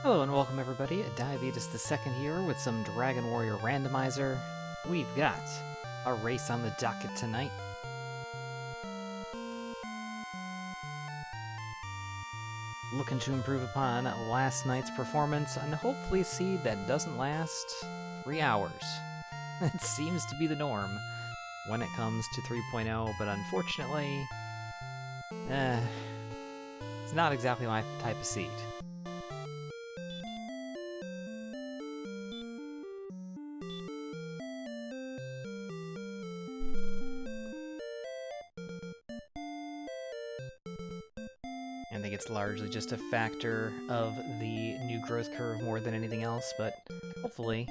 Hello and welcome everybody, Diabetes the Second here with some Dragon Warrior Randomizer. We've got a race on the docket tonight. Looking to improve upon last night's performance and hopefully see that doesn't last 3 hours. It seems to be the norm when it comes to 3.0, but unfortunately, it's not exactly my type of seed. I think it's largely just a factor of the new growth curve more than anything else, but hopefully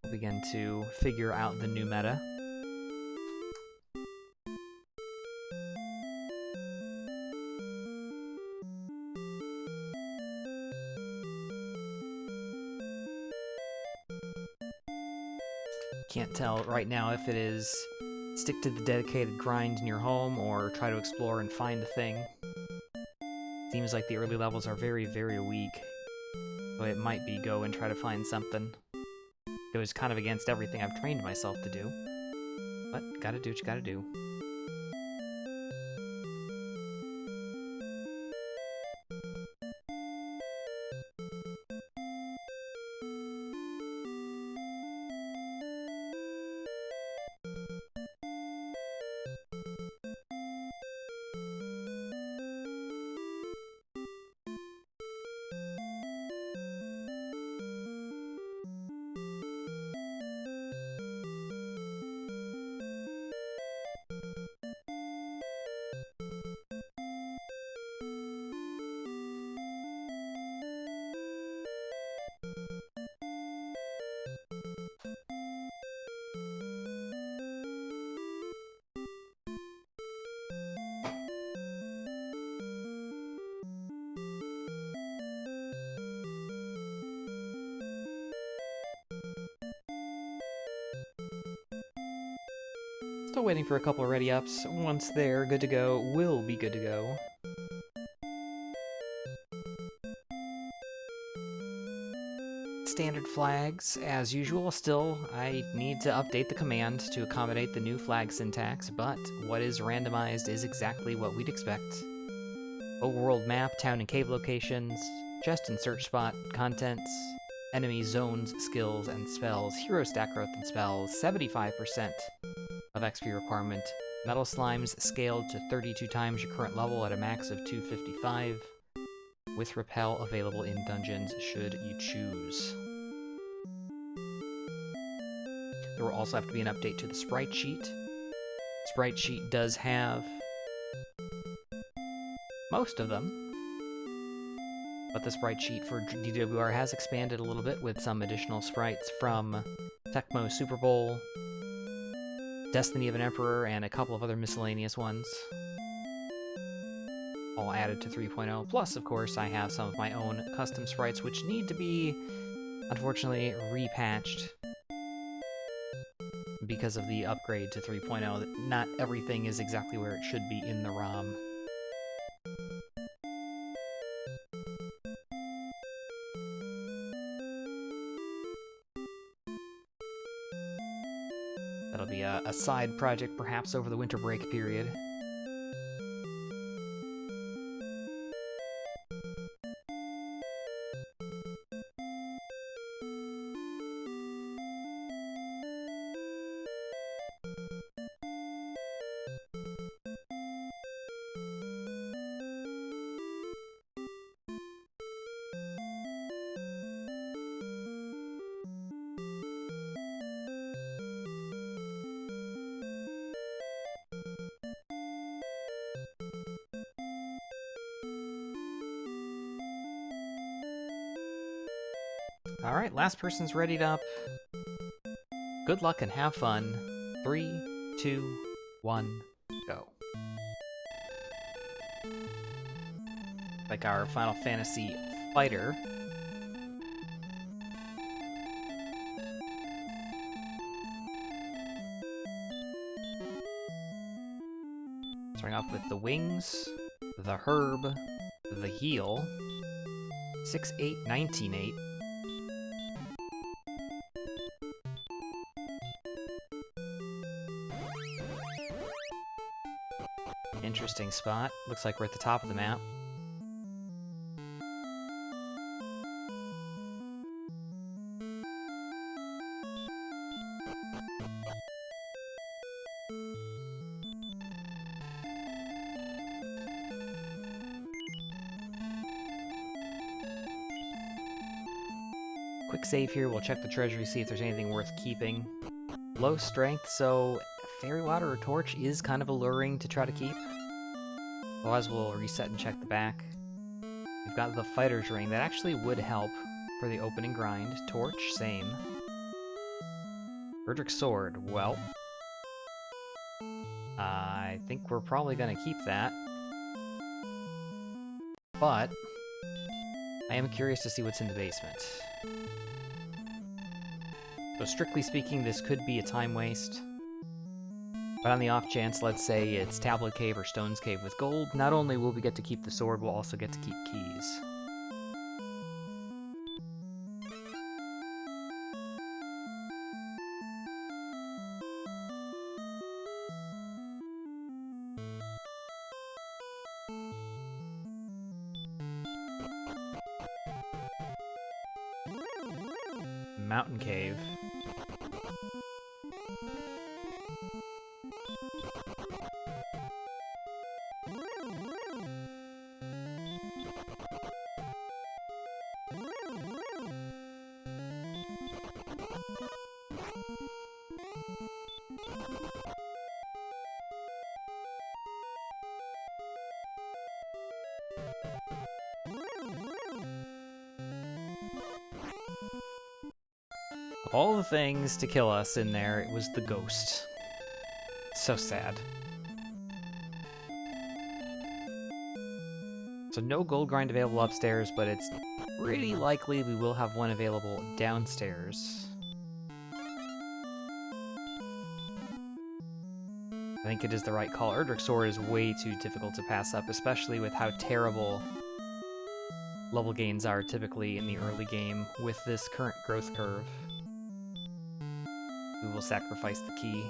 we'll begin to figure out the new meta. Can't tell right now if it is stick to the dedicated grind in your home or try to explore and find a thing. Seems like the early levels are very, very weak, so it might be go and try to find something. Goes kind of against everything I've trained myself to do, but gotta do what you gotta do. Still waiting for a couple of ready ups. Once they're good to go, we'll be good to go. Standard flags, as usual. Still, I need to update the command to accommodate the new flag syntax, but what is randomized is exactly what we'd expect. Overworld map, town and cave locations, chest and search spot, contents, enemy zones, skills, and spells, hero stat growth and spells, 75% of XP requirement, metal slimes scaled to 32 times your current level at a max of 255, with repel available in dungeons should you choose. There will also have to be an update to the sprite sheet. Sprite sheet does have most of them, but the sprite sheet for DWR has expanded a little bit with some additional sprites from Tecmo Super Bowl, Destiny of an Emperor, and a couple of other miscellaneous ones. All added to 3.0. Plus, of course, I have some of my own custom sprites which need to be, unfortunately, repatched because of the upgrade to 3.0. Not everything is exactly where it should be in the ROM. That'll be a side project, perhaps, over the winter break period. Alright, last person's readied up. Good luck and have fun. 3, 2, 1, go. Like our Final Fantasy fighter. Starting off with the wings, the herb, the heal. 6-8, 19-8. Interesting spot. Looks like we're at the top of the map. Quick save here, we'll check the treasury, see if there's anything worth keeping. Low strength, so Fairy Water or Torch is kind of alluring to try to keep. Otherwise we'll reset and check the back. We've got the Fighter's Ring, that actually would help for the opening grind. Torch, same. Erdrick's Sword, well. I think we're probably gonna keep that. But I am curious to see what's in the basement. So strictly speaking, this could be a time waste. But on the off chance, let's say it's Tablet Cave or Stones Cave with gold, not only will we get to keep the sword, we'll also get to keep keys. Mountain Cave. All the things to kill us in there, it was the ghost. So sad. So no gold grind available upstairs, but it's pretty likely we will have one available downstairs. I think it is the right call. Erdrick's Sword is way too difficult to pass up, especially with how terrible level gains are typically in the early game with this current growth curve. We will sacrifice the key.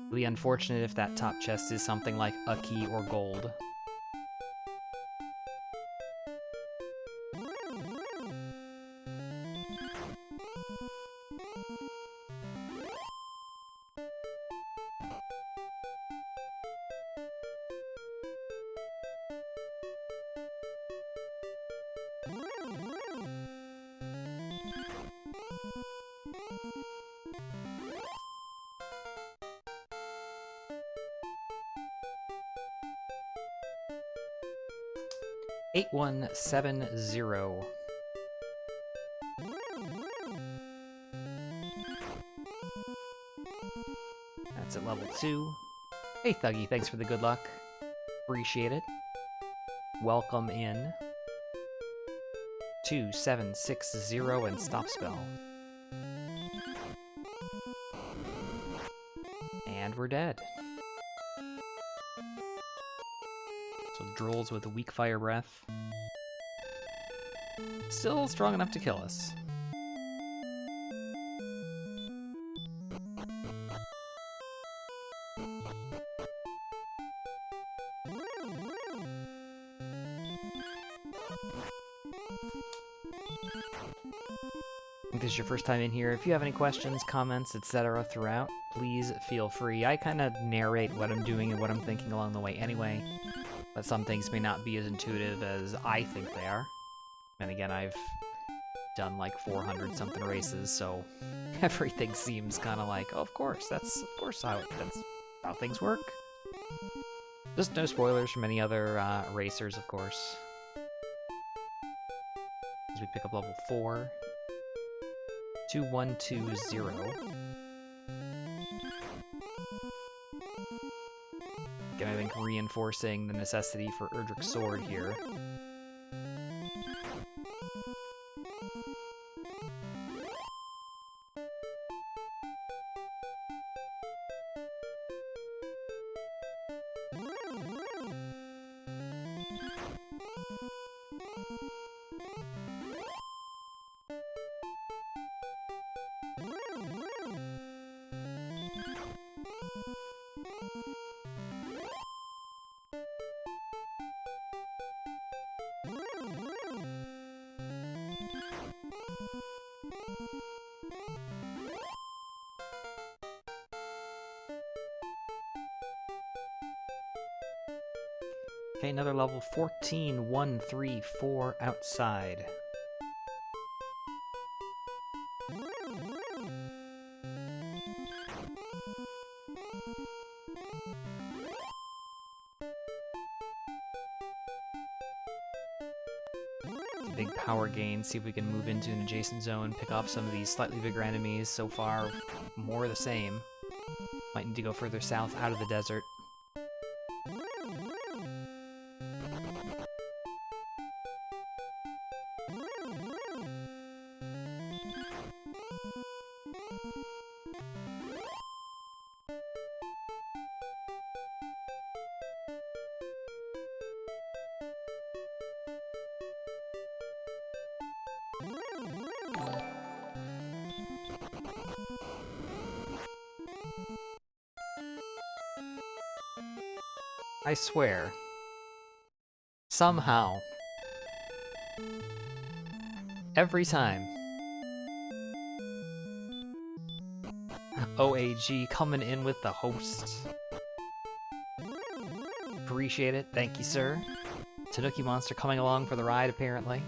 It'll be unfortunate if that top chest is something like a key or gold. Eight 8170. That's at level 2. Hey Thuggy, thanks for the good luck. Appreciate it. Welcome in. 2760 and stop spell. And we're dead. So Drolls with a weak fire breath. Still strong enough to kill us. If this is your first time in here, if you have any questions, comments, etc. throughout, please feel free. I kind of narrate what I'm doing and what I'm thinking along the way anyway, but some things may not be as intuitive as I think they are. And again, I've done like 400-something races, so everything seems kind of like, oh, of course, that's how things work. Just no spoilers from any other racers, of course. As we pick up level 4. 2120. Again, I think reinforcing the necessity for Erdrick's Sword here. Okay, another level 14, 1, 3, 4 outside. Big power gain, see if we can move into an adjacent zone, pick off some of these slightly bigger enemies. So far, more the same. Might need to go further south out of the desert. I swear. Somehow. Every time. OAG coming in with the host. Appreciate it. Thank you, sir. Tanuki Monster coming along for the ride, apparently.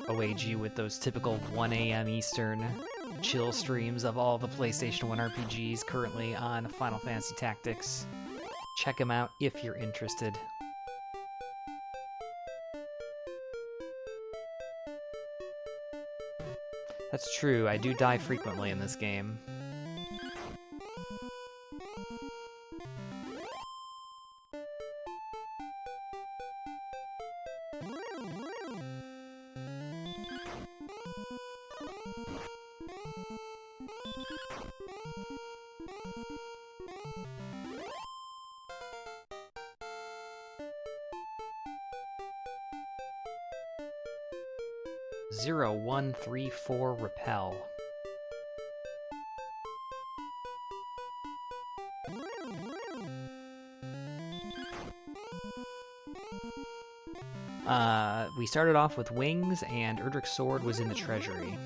OAG with those typical 1 AM Eastern chill streams of all the PlayStation 1 RPGs currently on Final Fantasy Tactics. Check them out if you're interested. That's true, I do die frequently in this game. Zero, 1, 3, 4, repel. We started off with wings, and Erdrick's sword was in the treasury.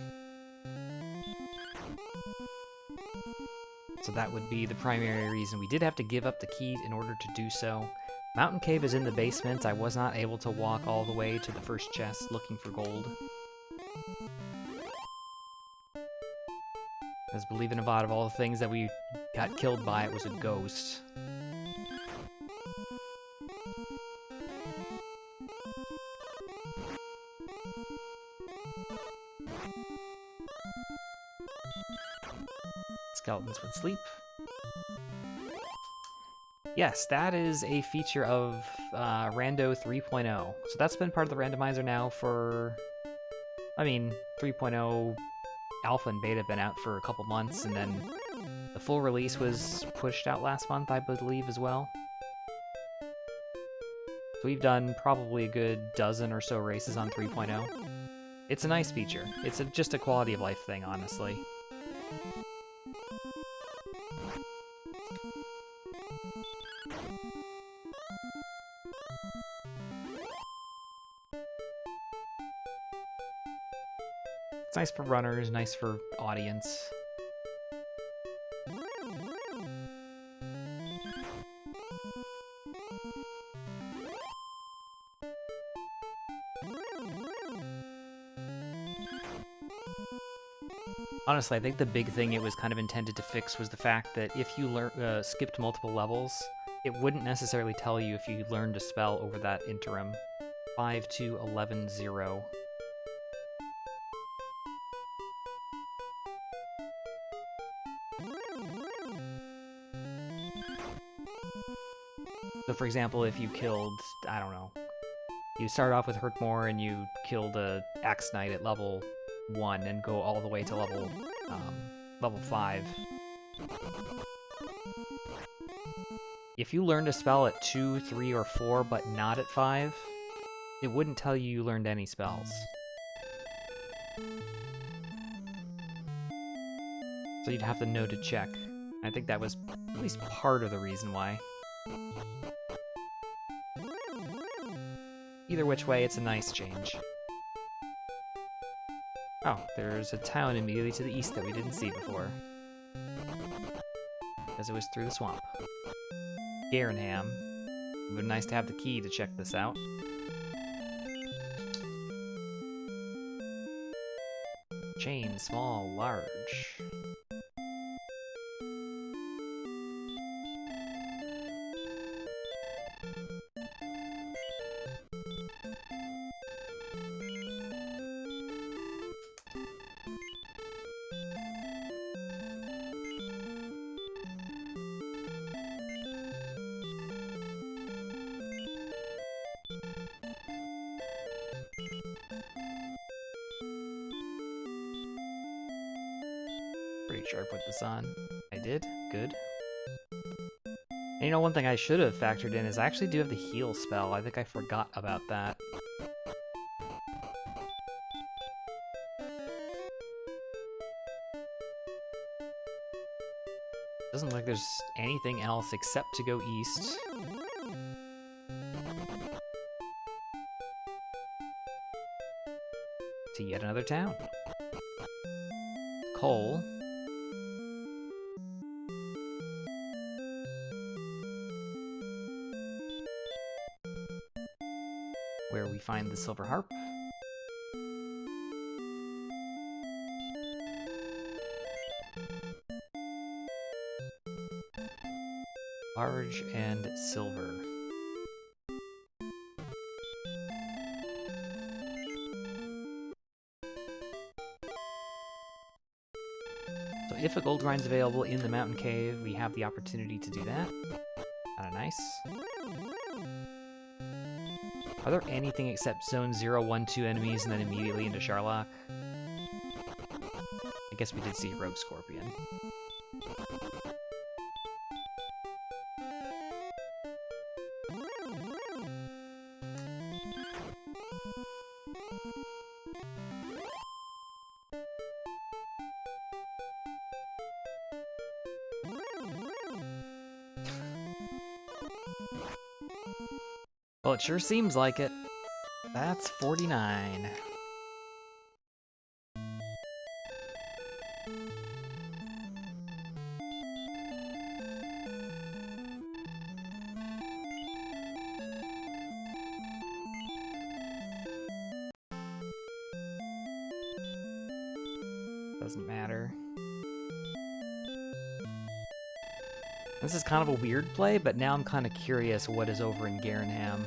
So that would be the primary reason. We did have to give up the key in order to do so. Mountain Cave is in the basement. I was not able to walk all the way to the first chest looking for gold. Because believe it or not, of all the things that we got killed by, it was a ghost. Skeletons would sleep. Yes, that is a feature of Rando 3.0. So that's been part of the randomizer now for... I mean, 3.0 alpha and beta have been out for a couple months, and then the full release was pushed out last month, I believe, as well. So we've done probably a good dozen or so races on 3.0. It's a nice feature. It's just a quality of life thing, honestly. It's nice for runners, nice for audience. Honestly, I think the big thing it was kind of intended to fix was the fact that if you skipped multiple levels, it wouldn't necessarily tell you if you learned a spell over that interim. 5 to 11, 0. So for example, if you killed, I don't know, you start off with Hurt More and you killed a Axe Knight at level 1 and go all the way to level 5. If you learned a spell at 2, 3, or 4, but not at 5, it wouldn't tell you learned any spells. So you'd have to know to check. I think that was at least part of the reason why. Either which way, it's a nice change. Oh, there's a town immediately to the east that we didn't see before. Because it was through the swamp. Garenham. It would be nice to have the key to check this out. Chain, small, large. Pretty sure I put this on. I did? Good. And you know, one thing I should have factored in is I actually do have the heal spell. I think I forgot about that. Doesn't look like there's anything else except to go east. To yet another town. Coal. Where we find the silver harp. Large and silver. So if a gold grind is available in the mountain cave, we have the opportunity to do that. Kinda nice. Are there anything except zone 0, 1, 2 enemies and then immediately into Sharlock? I guess we did see a rogue scorpion. Well, it sure seems like it. That's 49. Doesn't matter. This is kind of a weird play, but now I'm kind of curious what is over in Garenham.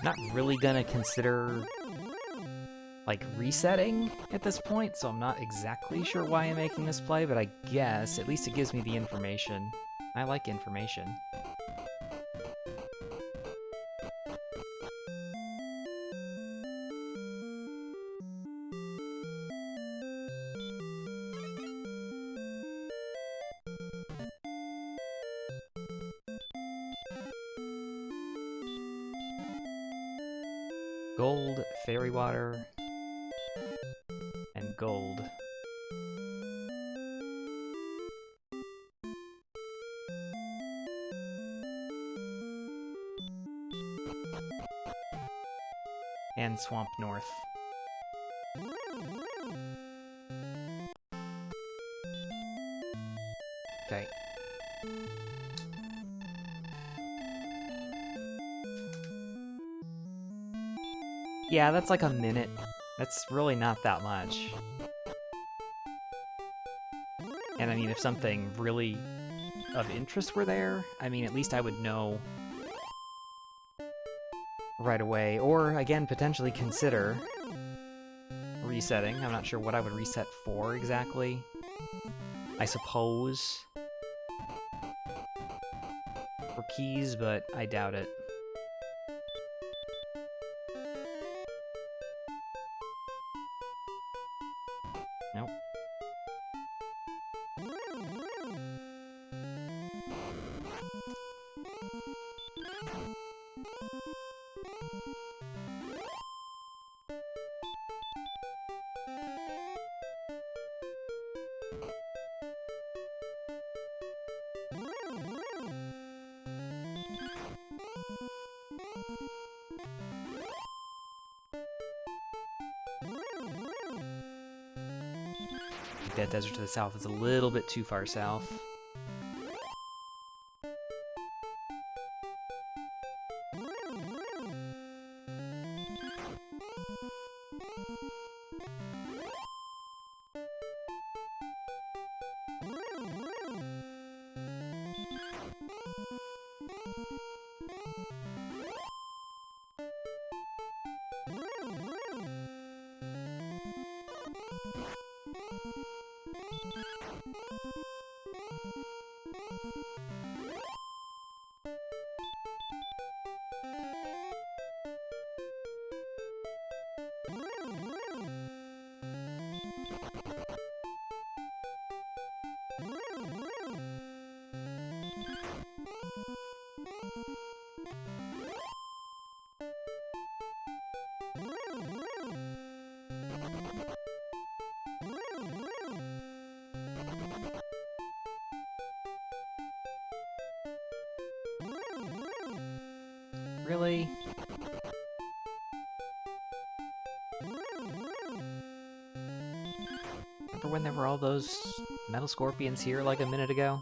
Not really gonna consider like resetting at this point, so I'm not exactly sure why I'm making this play, but I guess at least it gives me the information. I like information. Gold, fairy water, and gold. And Swamp North. Okay. Yeah, that's like a minute. That's really not that much. And I mean, if something really of interest were there, I mean, at least I would know right away. Or, again, potentially consider resetting. I'm not sure what I would reset for exactly. I suppose for keys, but I doubt it. Nope. think that desert to the south is a little bit too far south. Really? Remember when there were all those metal scorpions here like a minute ago?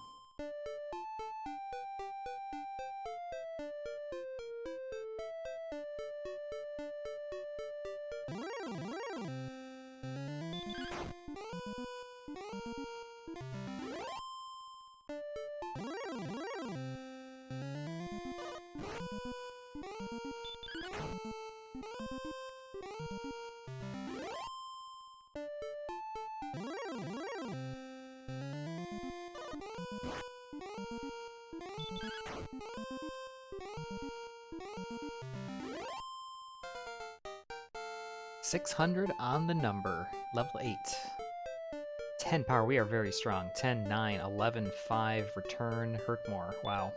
$600 on the number. Level 8. 10 power, we are very strong. 10, 9, 11, 5, return, hurt more. Wow.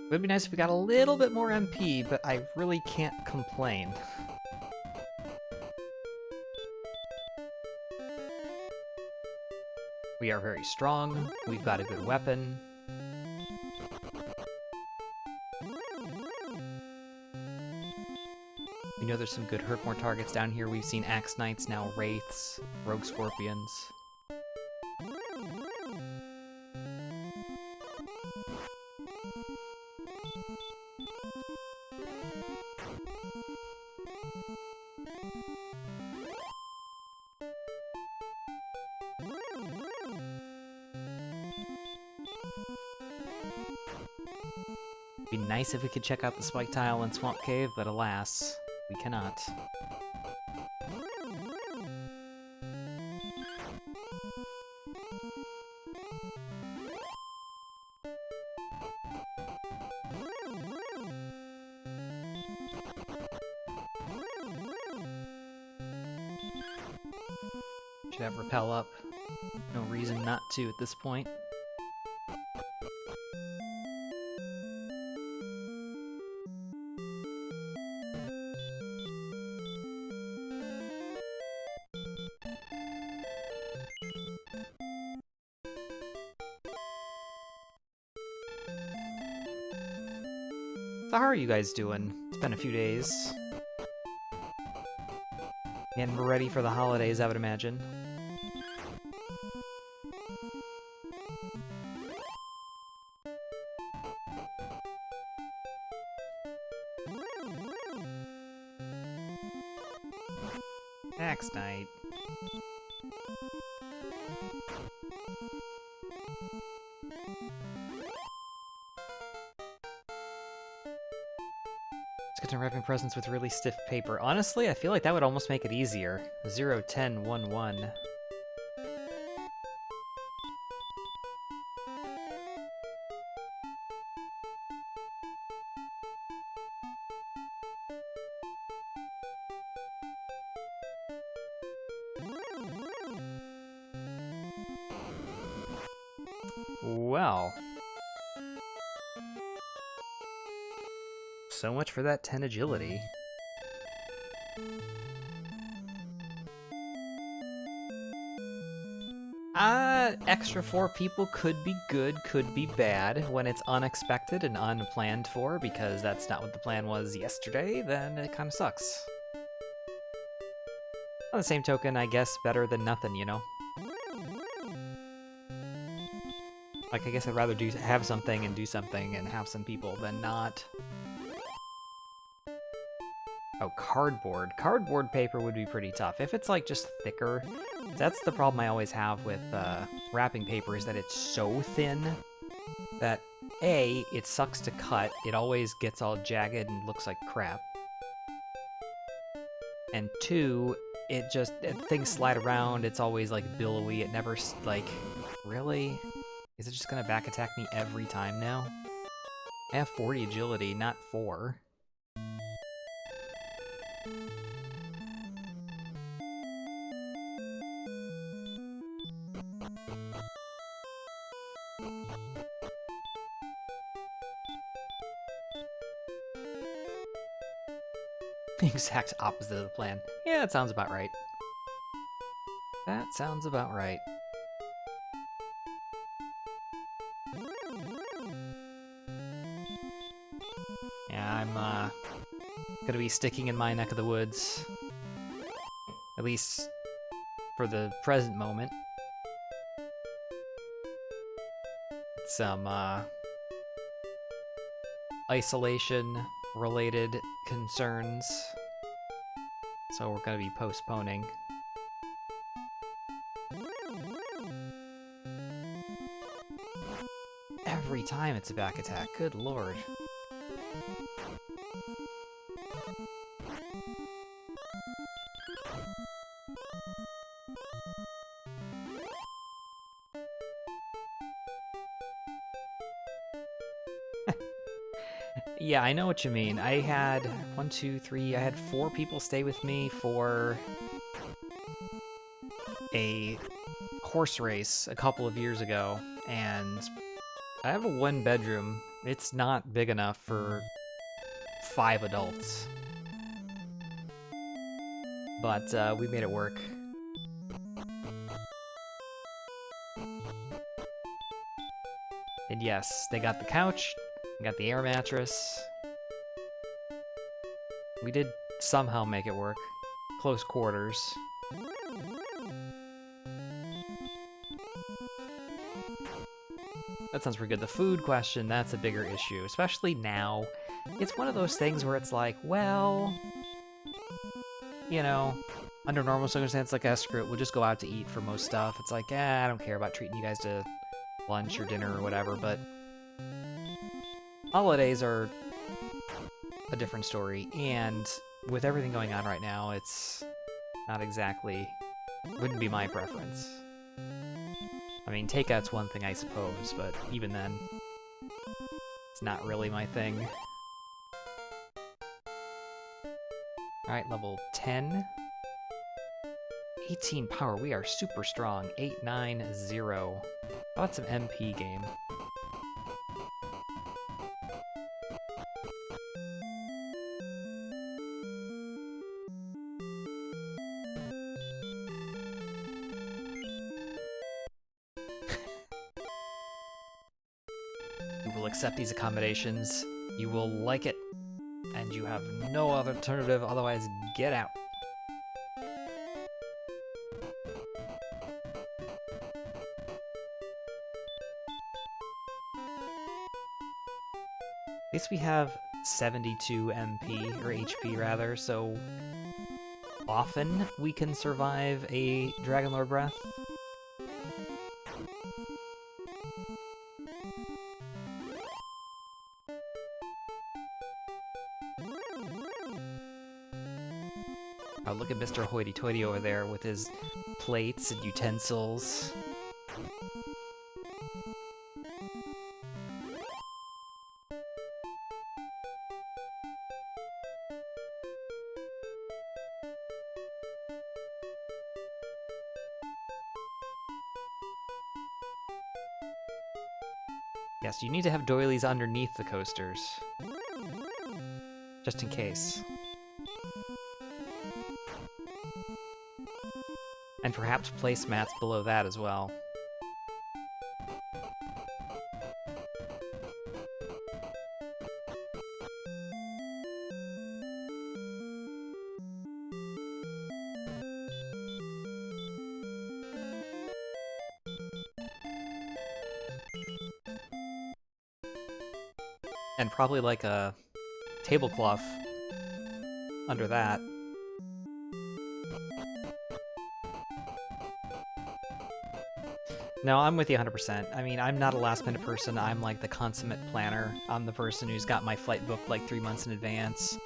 It would be nice if we got a little bit more MP, but I really can't complain. We are very strong, we've got a good weapon. We know there's some good hurt more targets down here. We've seen Axe Knights, now Wraiths, Rogue Scorpions. Be nice if we could check out the Spike Tile and Swamp Cave, but alas, we cannot. Should have Repel up. No reason not to at this point. So how are you guys doing? It's been a few days. And we're ready for the holidays, I would imagine. Axe Knight. Let's get to wrapping presents with really stiff paper. Honestly, I feel like that would almost make it easier. 0, 10, 1, 1. Well. So much for that 10 agility. Extra 4 people could be good, could be bad. When it's unexpected and unplanned for, because that's not what the plan was yesterday, then it kind of sucks. On the same token, I guess better than nothing, you know? Like, I guess I'd rather have something and do something and have some people than not. Oh, cardboard. Cardboard paper would be pretty tough. If it's, like, just thicker, that's the problem I always have with wrapping paper, is that it's so thin that, A, it sucks to cut, it always gets all jagged and looks like crap. And 2, things slide around, it's always, like, billowy, it never, like, really? Is it just gonna back attack me every time now? I have 40 agility, not 4. The exact opposite of the plan. Yeah, that sounds about right. That sounds about right. Yeah, I'm gonna be sticking in my neck of the woods. At least for the present moment. Some isolation-related concerns, so we're gonna be postponing. Every time it's a back attack, good lord. Yeah, I know what you mean. I had 1, 2, 3, I had 4 people stay with me for a horse race a couple of years ago, and I have a 1-bedroom. It's not big enough for 5 adults. But we made it work. And yes, they got the couch, got the air mattress. We did somehow make it work. Close quarters. That sounds pretty good. The food question, that's a bigger issue, especially now. It's one of those things where it's like, well, you know, under normal circumstances, like, screw it, we'll just go out to eat for most stuff. It's like, I don't care about treating you guys to lunch or dinner or whatever, but holidays are a different story, and with everything going on right now, it's not exactly, wouldn't be my preference. I mean, takeout's one thing, I suppose, but even then, it's not really my thing. Alright, level 10. 18 power, we are super strong. 890. How about some MP game? You will accept these accommodations. You will like it. And you have no other alternative, otherwise get out. At least we have 72 MP, or HP rather, so often we can survive a Dragon Lord Breath. Oh, look at Mr. Hoity-Toity over there with his plates and utensils. Yes, you need to have doilies underneath the coasters. Just in case. And perhaps placemats below that as well. And probably like a tablecloth under that. No, I'm with you 100%. I mean, I'm not a last-minute person. I'm like the consummate planner. I'm the person who's got my flight booked like 3 months in advance.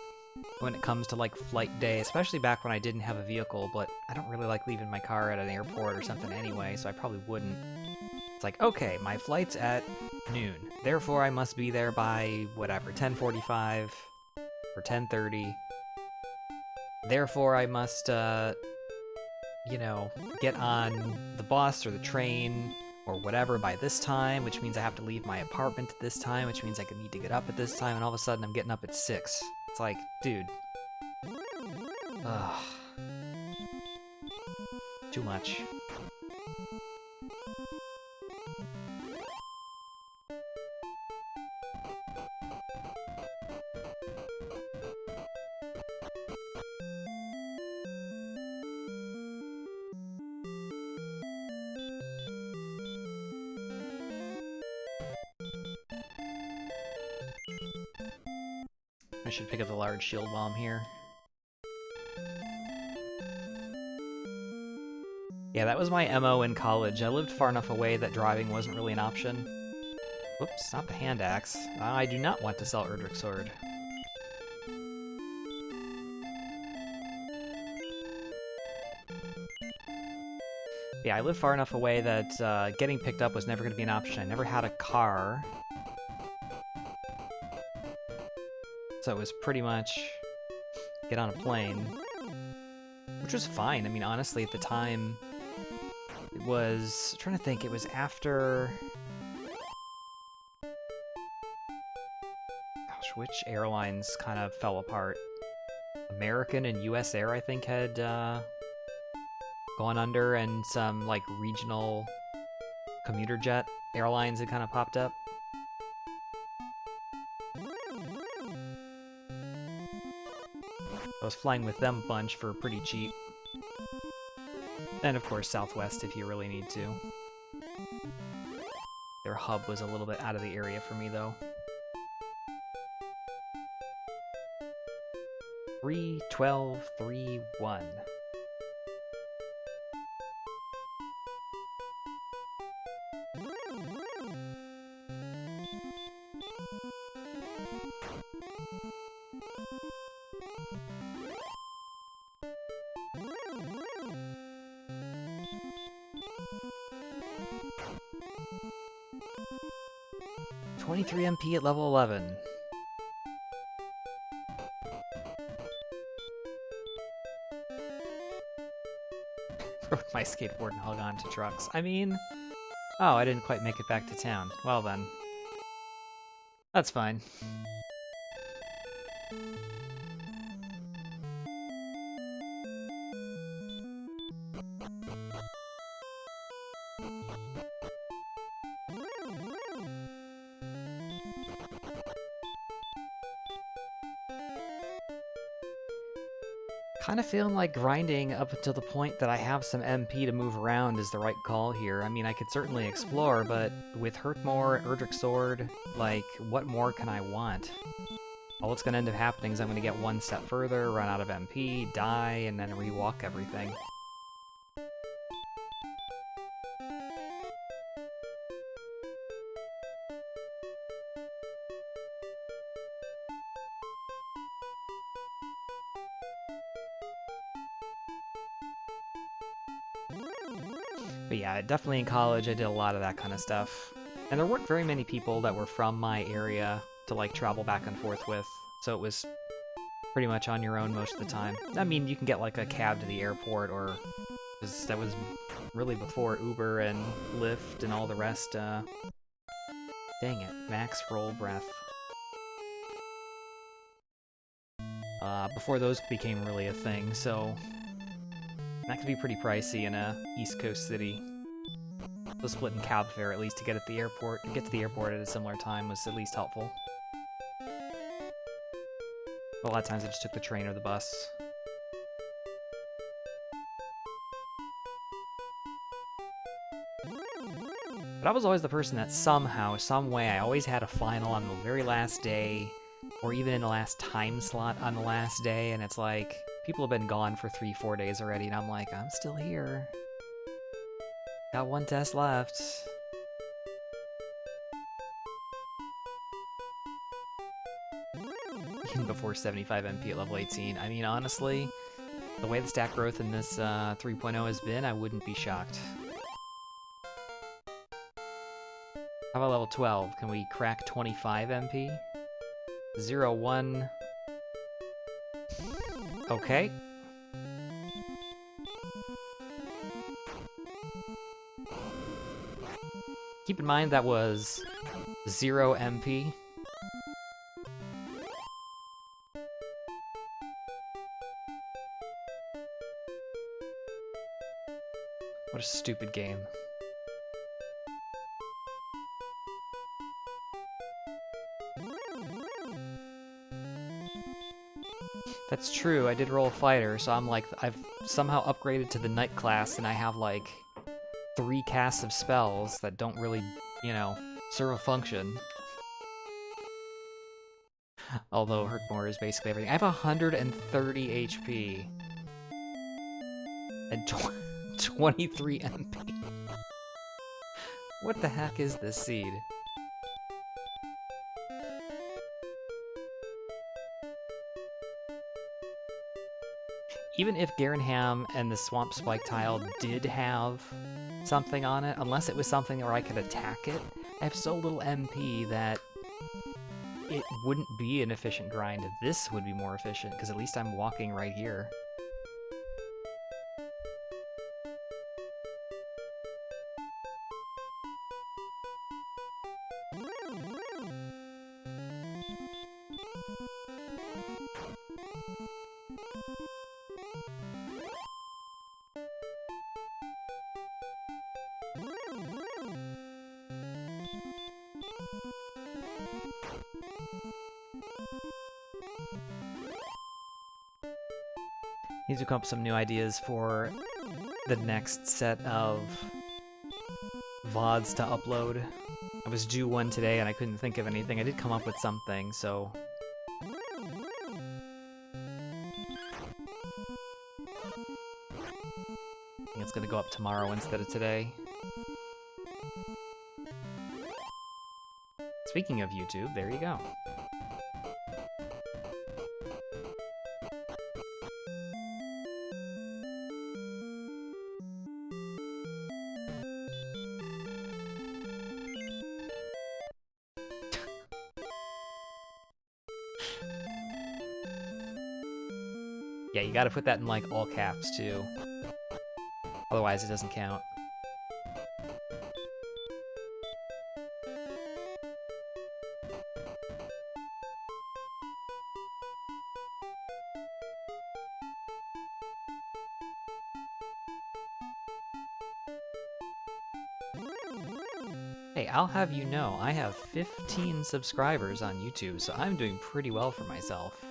When it comes to like flight day, especially back when I didn't have a vehicle, but I don't really like leaving my car at an airport or something anyway, so I probably wouldn't. It's like, okay, my flight's at noon. Therefore, I must be there by, whatever, 10:45 or 10:30. Therefore, I must, you know, get on the bus or the train or whatever by this time, which means I have to leave my apartment at this time, which means I could need to get up at this time, and all of a sudden I'm getting up at 6. It's like, dude. Ugh. Too much. I should pick up the large shield bomb here. Yeah, that was my MO in college. I lived far enough away that driving wasn't really an option. Whoops, not the hand axe. I do not want to sell Erdrick Sword. Yeah, I lived far enough away that getting picked up was never going to be an option. I never had a car. So it was pretty much get on a plane, which was fine. I mean, honestly, at the time, it was... I'm trying to think, it was after... Gosh, which airlines kind of fell apart? American and US Air, I think, had gone under, and some, like, regional commuter jet airlines had kind of popped up. I was flying with them a bunch for pretty cheap. And of course Southwest if you really need to. Their hub was a little bit out of the area for me though. 3-12-3-1. .23 MP at level 11. Rode my skateboard and hung on to trucks. I mean... Oh, I didn't quite make it back to town. Well then. That's fine. Kind of feeling like grinding up until the point that I have some MP to move around is the right call here. I mean, I could certainly explore, but with Hurtmore, Erdrick Sword, like, what more can I want? All that's going to end up happening is I'm going to get one step further, run out of MP, die, and then rewalk everything. But yeah, definitely in college I did a lot of that kind of stuff. And there weren't very many people that were from my area to like travel back and forth with, so it was pretty much on your own most of the time. I mean, you can get like a cab to the airport, or that was really before Uber and Lyft and all the rest Dang it, max roll breath. Before those became really a thing, so that could be pretty pricey in a East Coast city. So splitting cab fare at least to get at the airport, to a similar time was at least helpful. A lot of times I just took the train or the bus. But I was always the person that somehow, some way, I always had a final on the very last day, or even in the last time slot on the last day, and it's like, people have been gone for 3-4 days already, and I'm like, I'm still here. Got one test left. Even before 75 MP at level 18. I mean, honestly, the way the stat growth in this 3.0 has been, I wouldn't be shocked. How about level 12? Can we crack 25 MP? 0-1. Okay. Keep in mind that was 0 MP. What a stupid game. That's true, I did roll a fighter, so I'm like, I've somehow upgraded to the knight class and I have like 3 casts of spells that don't really, you know, serve a function. Although Herkmore is basically everything. I have 130 HP. And 23 MP. What the heck is this seed? Even if Garenham and the Swamp Spike tile did have something on it, unless it was something where I could attack it, I have so little MP that it wouldn't be an efficient grind. This would be more efficient, because at least I'm walking right here. Need to come up with some new ideas for the next set of VODs to upload. I was due one today and I couldn't think of anything. I did come up with something, so... I think it's gonna go up tomorrow instead of today. Speaking of YouTube, there you go. Yeah, you gotta put that in, like, all caps, too. Otherwise, it doesn't count. Hey, I'll have you know, I have 15 subscribers on YouTube, so I'm doing pretty well for myself.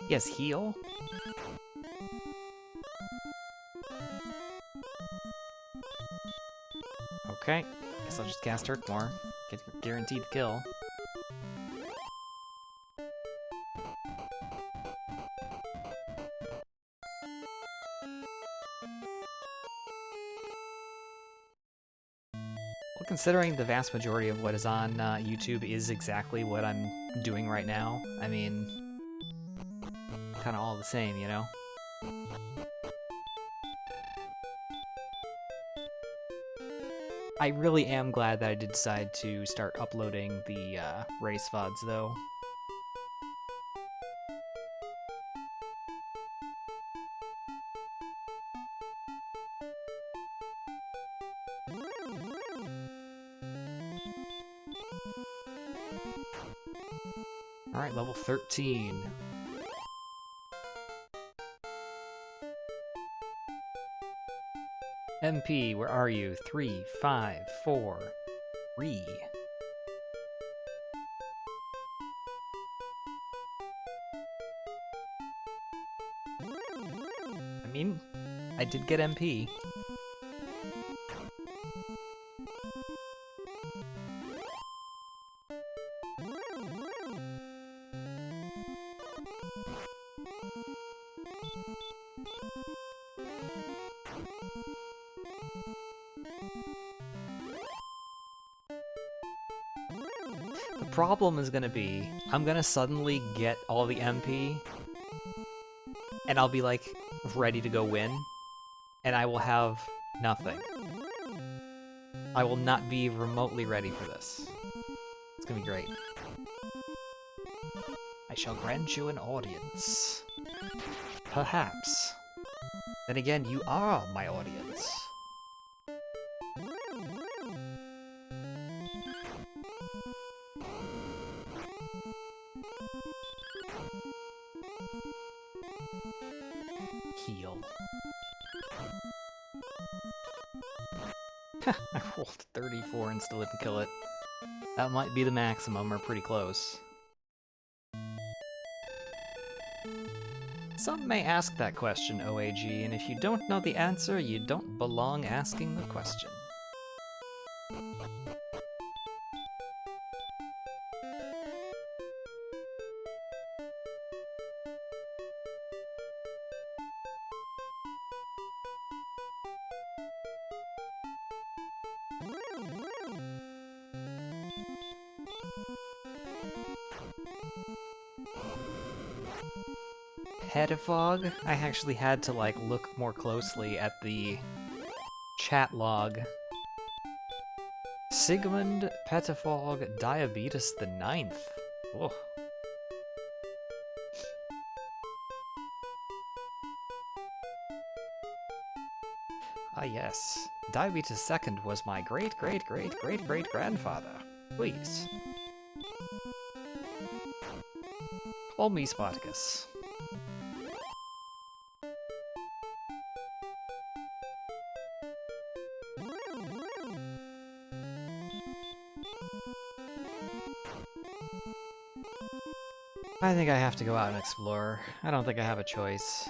Yes, heal? Okay, guess I'll just cast Herkmore. Get guaranteed kill. Well, considering the vast majority of what is on YouTube is exactly what I'm doing right now, I mean, kind of all the same, you know? I really am glad that I did decide to start uploading the race VODs, though. Alright, level 13. MP, where are you? 3, 5, 4, 3. I mean, I did get MP. The problem is gonna be, I'm gonna suddenly get all the MP, and I'll be like, ready to go win, and I will have nothing. I will not be remotely ready for this. It's gonna be great. I shall grant you an audience. Perhaps. Then again, you are my audience. Heal. I rolled 34 and still didn't kill it. That might be the maximum, or pretty close. Some may ask that question, OAG, and if you don't know the answer, you don't belong asking the question. Pettifog? I actually had to, like, look more closely at the chat log. Sigmund Pettifog Diabetes the 9th. Oh. Ah yes, Diabetes II was my great-great-great-great-great-grandfather. Please. Call me Spartacus. I think I have to go out and explore. I don't think I have a choice.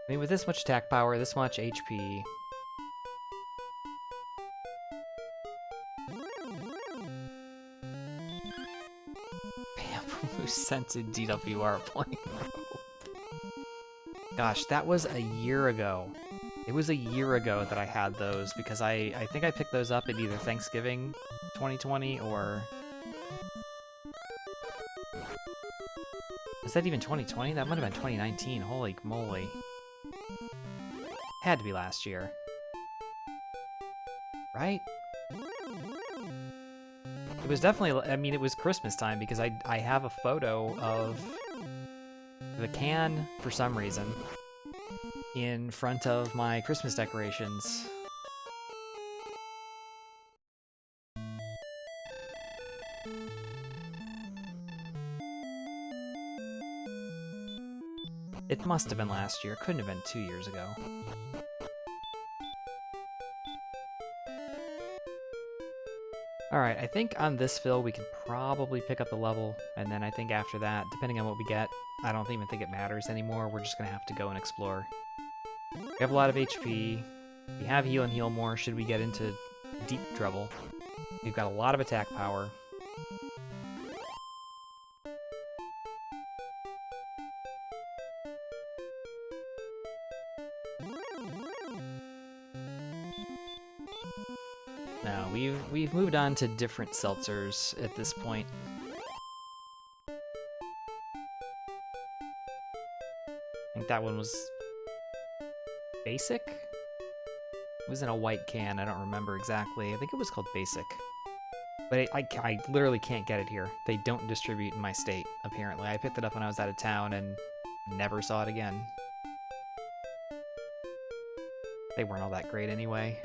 I mean, with this much attack power, this much HP... Bamboo scented DWR playing rope. Gosh, that was a year ago. It was a year ago that I had those, because I think I picked those up at either Thanksgiving 2020 or... Is that even 2020? That might have been 2019, holy moly. Had to be last year. Right? It was definitely, I mean, it was Christmas time, because I have a photo of the can, for some reason, in front of my Christmas decorations. It must have been last year, couldn't have been 2 years ago. Alright, I think on this fill we can probably pick up the level, and then I think after that, depending on what we get, I don't even think it matters anymore, we're just gonna have to go and explore. We have a lot of HP, we have heal and heal more should we get into deep trouble. We've got a lot of attack power. No, we've moved on to different seltzers at this point. I think that one was Basic? It was in a white can, I don't remember exactly. I think it was called Basic. But I literally can't get it here. They don't distribute in my state, apparently. I picked it up when I was out of town and never saw it again. They weren't all that great anyway.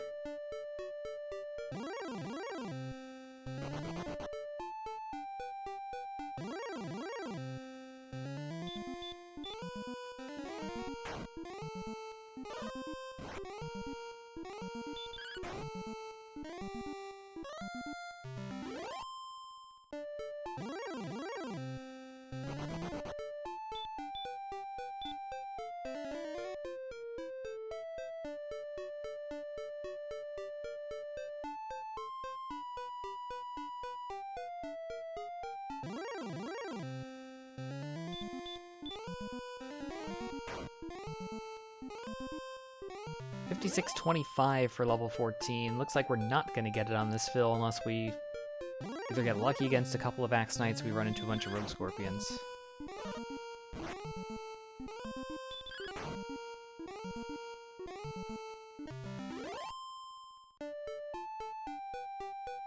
$56.25 for level 14. Looks like we're not going to get it on this fill unless we either get lucky against a couple of Axe Knights, we run into a bunch of Rogue Scorpions.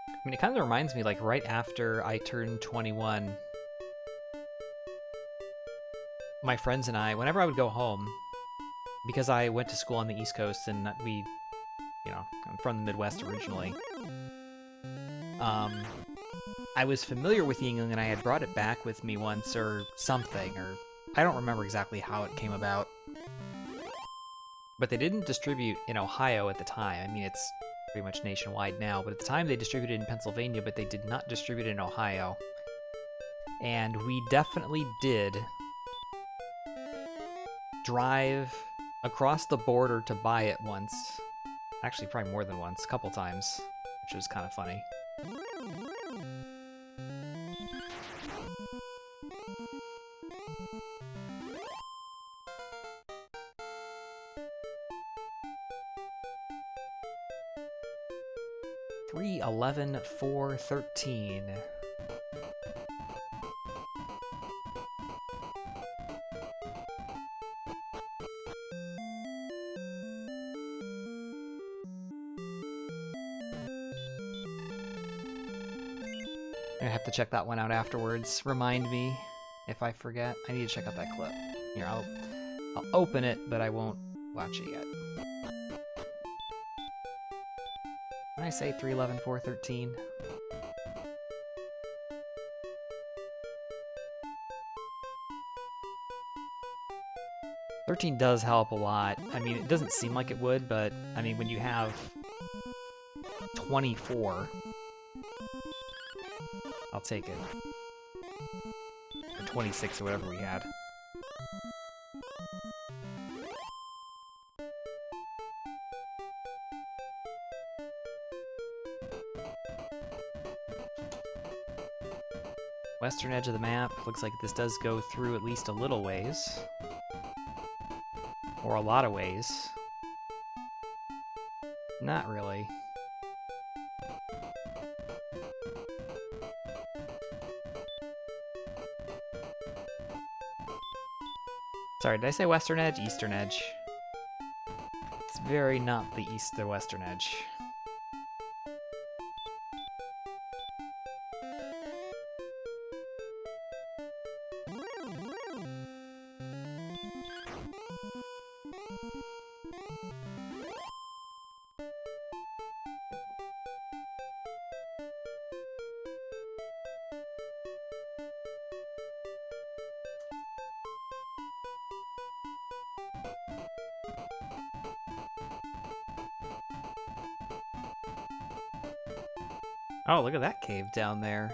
I mean, it kind of reminds me, like, right after I turned 21, my friends and I, whenever I would go home, because I went to school on the East Coast and we, you know, I'm from the Midwest originally, I was familiar with Yingling and I had brought it back with me once or something, or I don't remember exactly how it came about. But they didn't distribute in Ohio at the time. I mean, it's pretty much nationwide now, but at the time they distributed in Pennsylvania, but they did not distribute in Ohio. And we definitely did drive across the border to buy it once. Actually, probably more than once, a couple times, which was kind of funny. $311,413. I have to check that one out afterwards. Remind me if I forget. I need to check out that clip. Here, I'll open it, but I won't watch it yet. When I say 311,413. $13 does help a lot. I mean, it doesn't seem like it would, but I mean, when you have 24, I'll take it. Or 26 or whatever we had. Western edge of the map. Looks like this does go through at least a little ways. Or a lot of ways. Not really. Sorry, did I say western edge? Eastern edge. It's very not the east to western edge. Oh, look at that cave down there.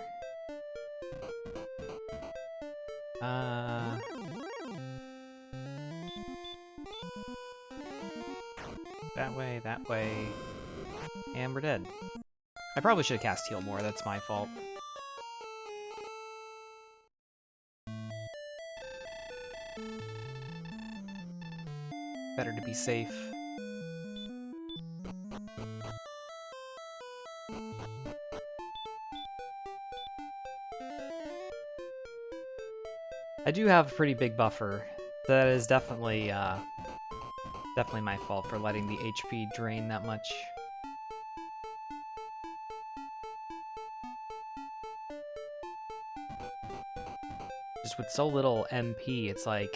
That way, and we're dead. I probably should have cast heal more, that's my fault. Better to be safe. I do have a pretty big buffer. That is definitely definitely my fault for letting the HP drain that much. Just with so little MP, it's like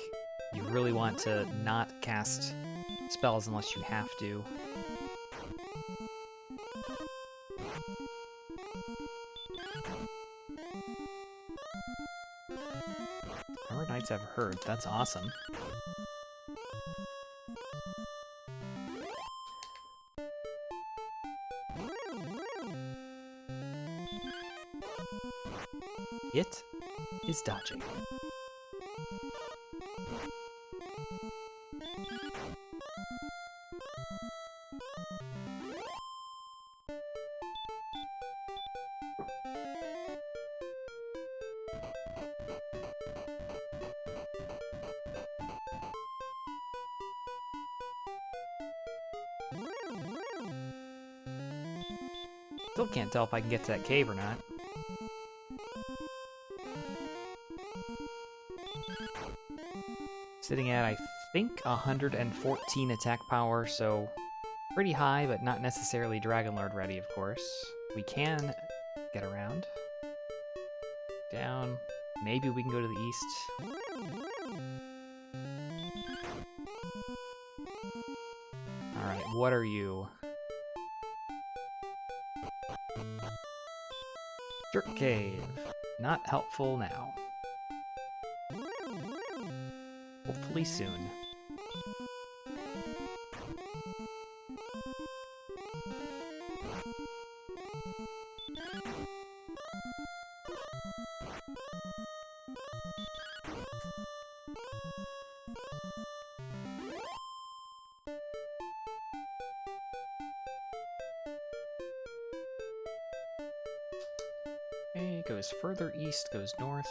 you really want to not cast spells unless you have to. How many knights I've heard? That's awesome. It is dodging. Still can't tell if I can get to that cave or not. Sitting at, I think, 114 attack power, so pretty high, but not necessarily Dragon Lord ready, of course. We can get around. Down. Maybe we can go to the east. Alright, what are you? Jerk Cave. Not helpful now. Hopefully soon. Okay, goes further east, goes north.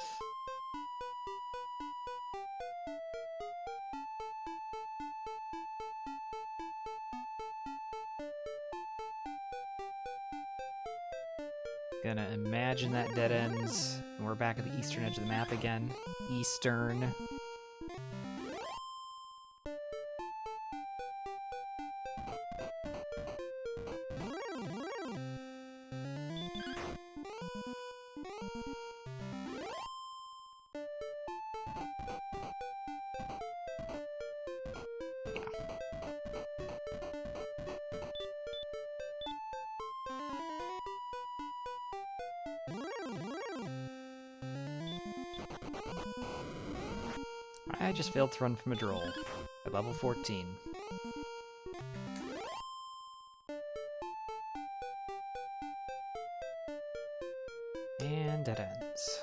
Gonna imagine that dead ends. And we're back at the eastern edge of the map again. Eastern. I just failed to run from a droll at level 14. And dead ends.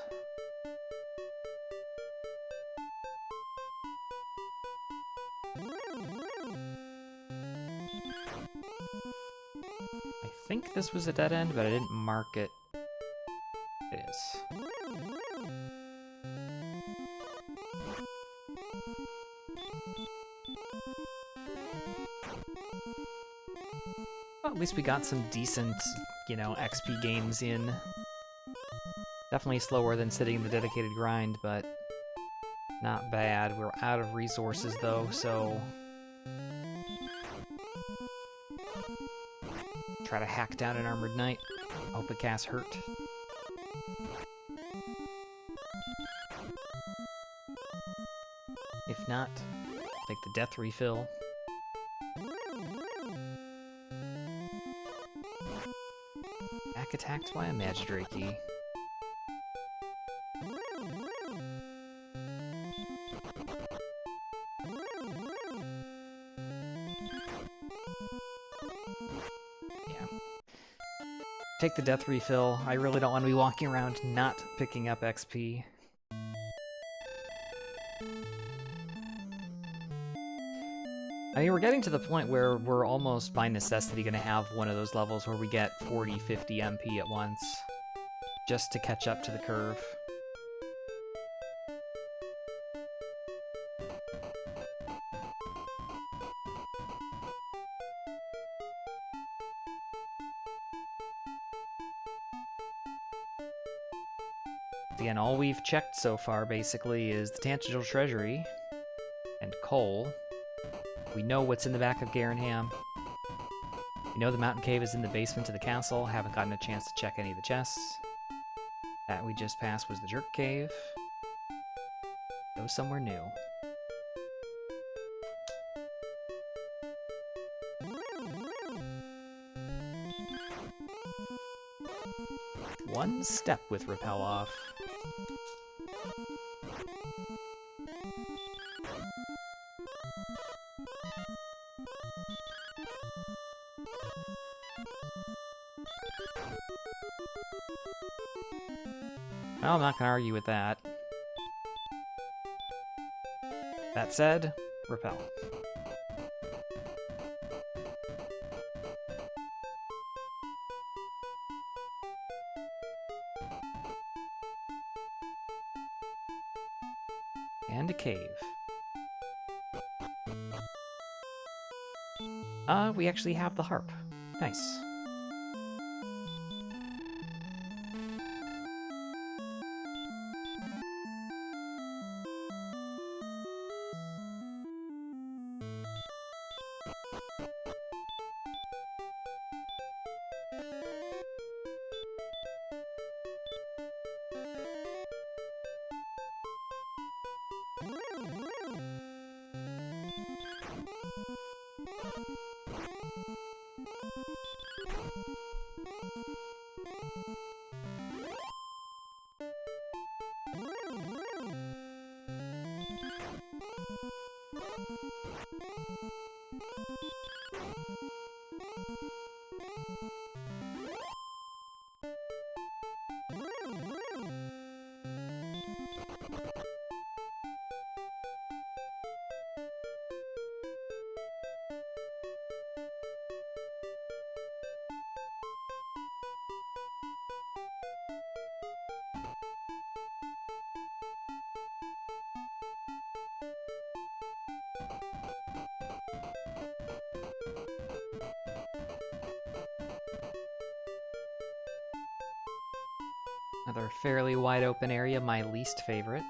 I think this was a dead end, but I didn't mark it. It is. Well, at least we got some decent, you know, XP gains in. Definitely slower than sitting in the dedicated grind, but not bad. We're out of resources though, so try to hack down an armored knight. Hope it casts hurt. If not, take the death refill. Back attacked by a Magidrakey. Yeah. Take the death refill. I really don't want to be walking around not picking up XP. I mean, we're getting to the point where we're almost by necessity going to have one of those levels where we get 40, 50 MP at once, just to catch up to the curve. Again, all we've checked so far, basically, is the Tangential Treasury and coal. We know what's in the back of Garenham. We know the mountain cave is in the basement of the castle. Haven't gotten a chance to check any of the chests. That we just passed was the Jerk Cave. Go somewhere new. One step with Repel off. Well, I'm not going to argue with that. That said, Repel. And a cave. We actually have the harp. Nice. Another fairly wide open area, my least favorite.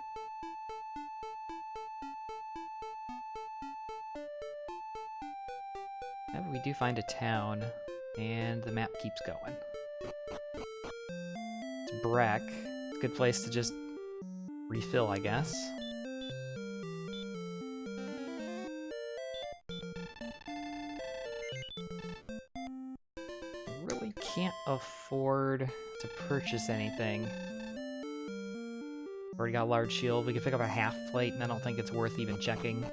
Yeah, but we do find a town, and the map keeps going. It's Breck. It's a good place to just refill, I guess. Really can't afford to purchase anything. Already got a large shield. We can pick up a half plate, and I don't think it's worth even checking.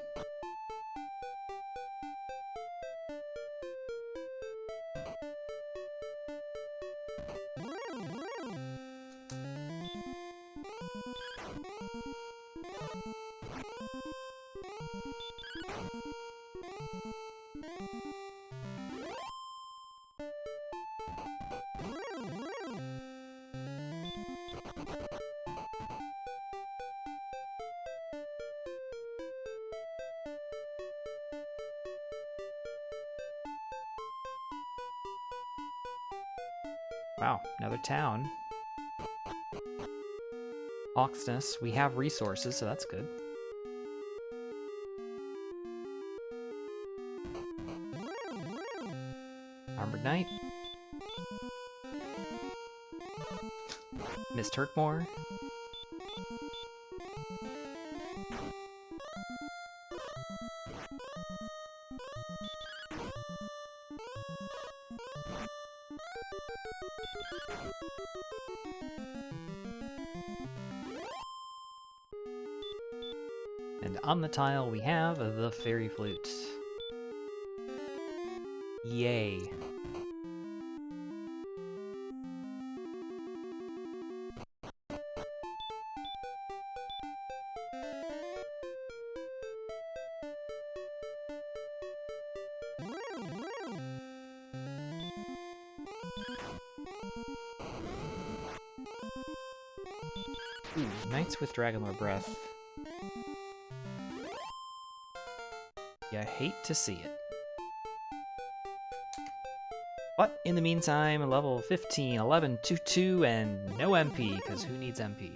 Wow, another town. Hawksness, we have resources, so that's good. Armored Knight. Miss Turkmore. And on the tile we have the Fairy Flute. Yay. Ooh, Knights with Dragonlore Breath. You hate to see it. But in the meantime, level 15, 11, 2, 2, and no MP, because who needs MP?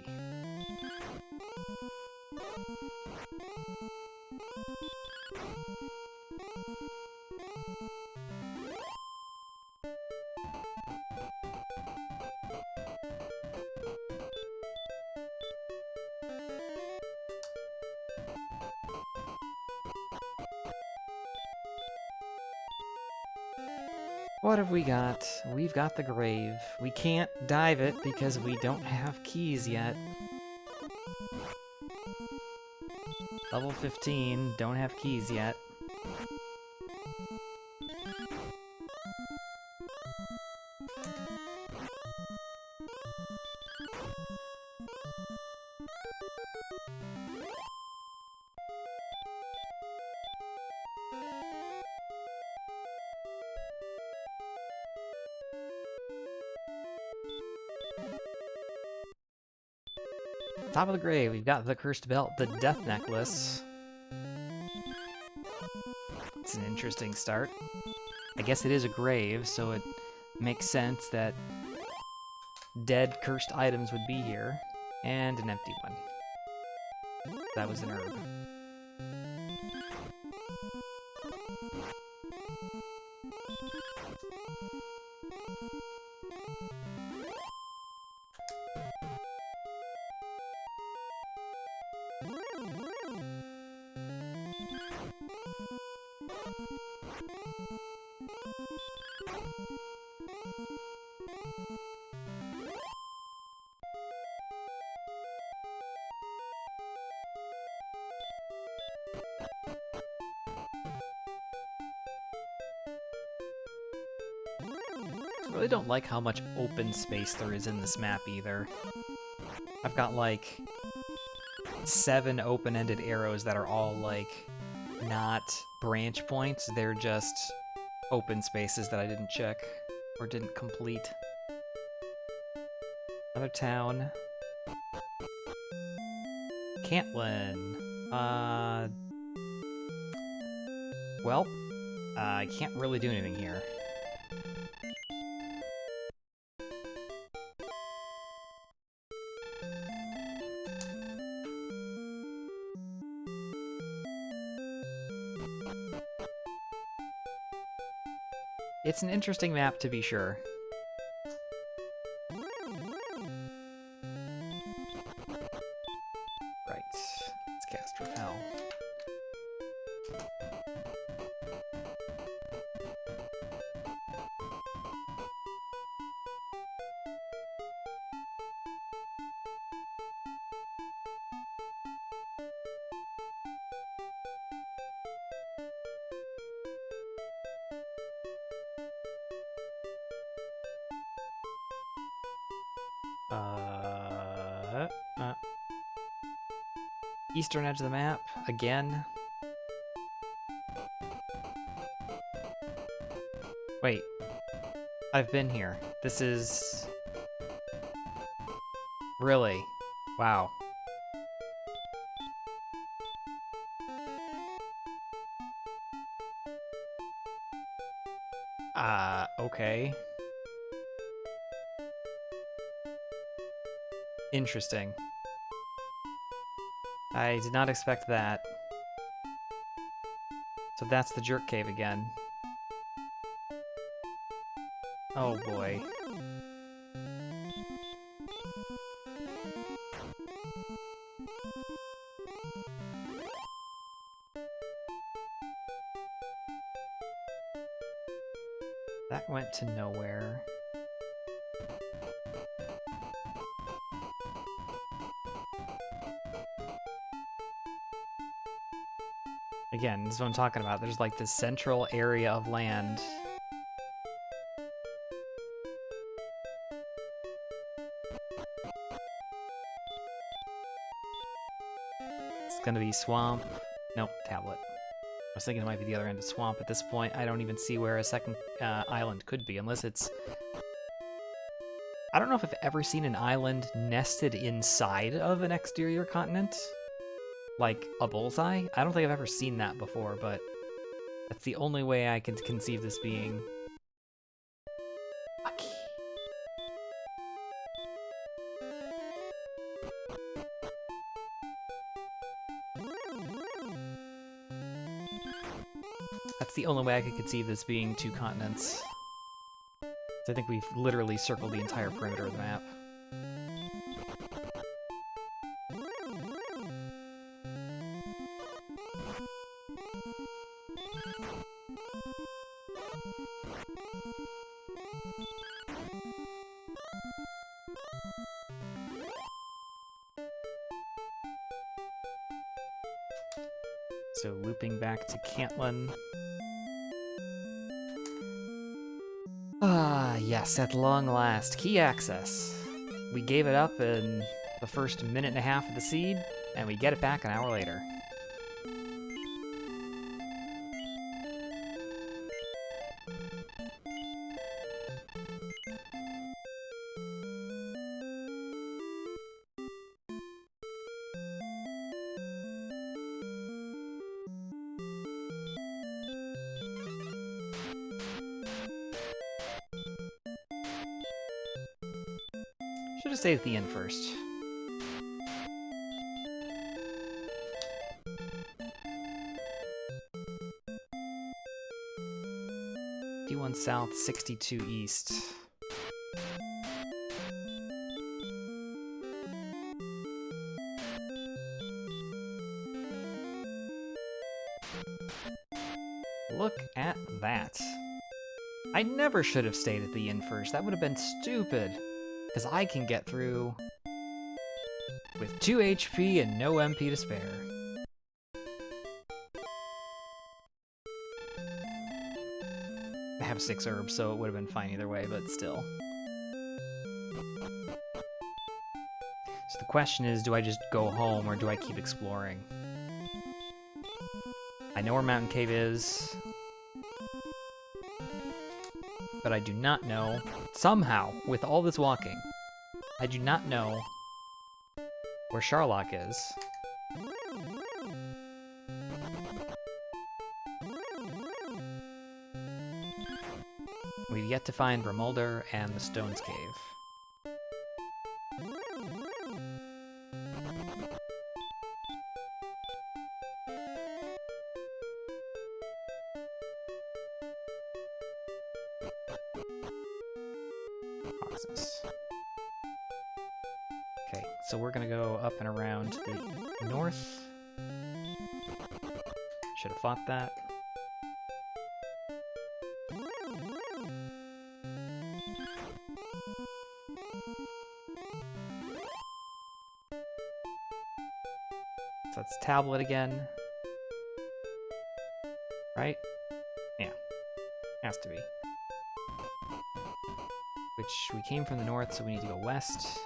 What have we got? We've got the grave. We can't dive it because we don't have keys yet. Level 15, don't have keys yet. Top of the grave, we've got the cursed belt, the death necklace. It's an interesting start. I guess it is a grave, so it makes sense that dead cursed items would be here. And an empty one. That was an herb. I really don't like how much open space there is in this map either. I've got like 7 open-ended arrows that are all like not branch points, they're just open spaces that I didn't check or didn't complete. Another town. Can't win. Well, I can't really do anything here. It's an interesting map, to be sure. Right. Let's cast Repel. Eastern edge of the map, again. Wait. I've been here. This is... Really? Wow. Okay. Interesting. I did not expect that. So that's the jerk cave again. Oh boy. That went to nowhere. Again, this is what I'm talking about. There's like this central area of land. It's gonna be swamp. Nope, tablet. I was thinking it might be the other end of swamp at this point. I don't even see where a second island could be, unless it's... I don't know if I've ever seen an island nested inside of an exterior continent. Like a bullseye? I don't think I've ever seen that before, but that's the only way I can conceive this being. Lucky. That's the only way I could conceive this being 2 continents. So I think we've literally circled the entire perimeter of the map. So looping back to Cantlin. Ah, yes, at long last. Key access. We gave it up in the first minute and a half of the seed, and we get it back an hour later. Should have stayed at the inn first. D1 South, 62 East. Look at that. I never should have stayed at the inn first. That would have been stupid. Because I can get through with 2 HP and no MP to spare. I have 6 herbs, so it would have been fine either way, but still. So the question is, do I just go home or do I keep exploring? I know where Mountain Cave is, but I do not know, somehow, with all this walking, I do not know where Sharlock is. We've yet to find Remolder and the Stones Cave. Okay, so we're gonna go up and around to the north. Should have fought that. So that's Tablet again. Right? Yeah. Has to be. Which, we came from the north, so we need to go west.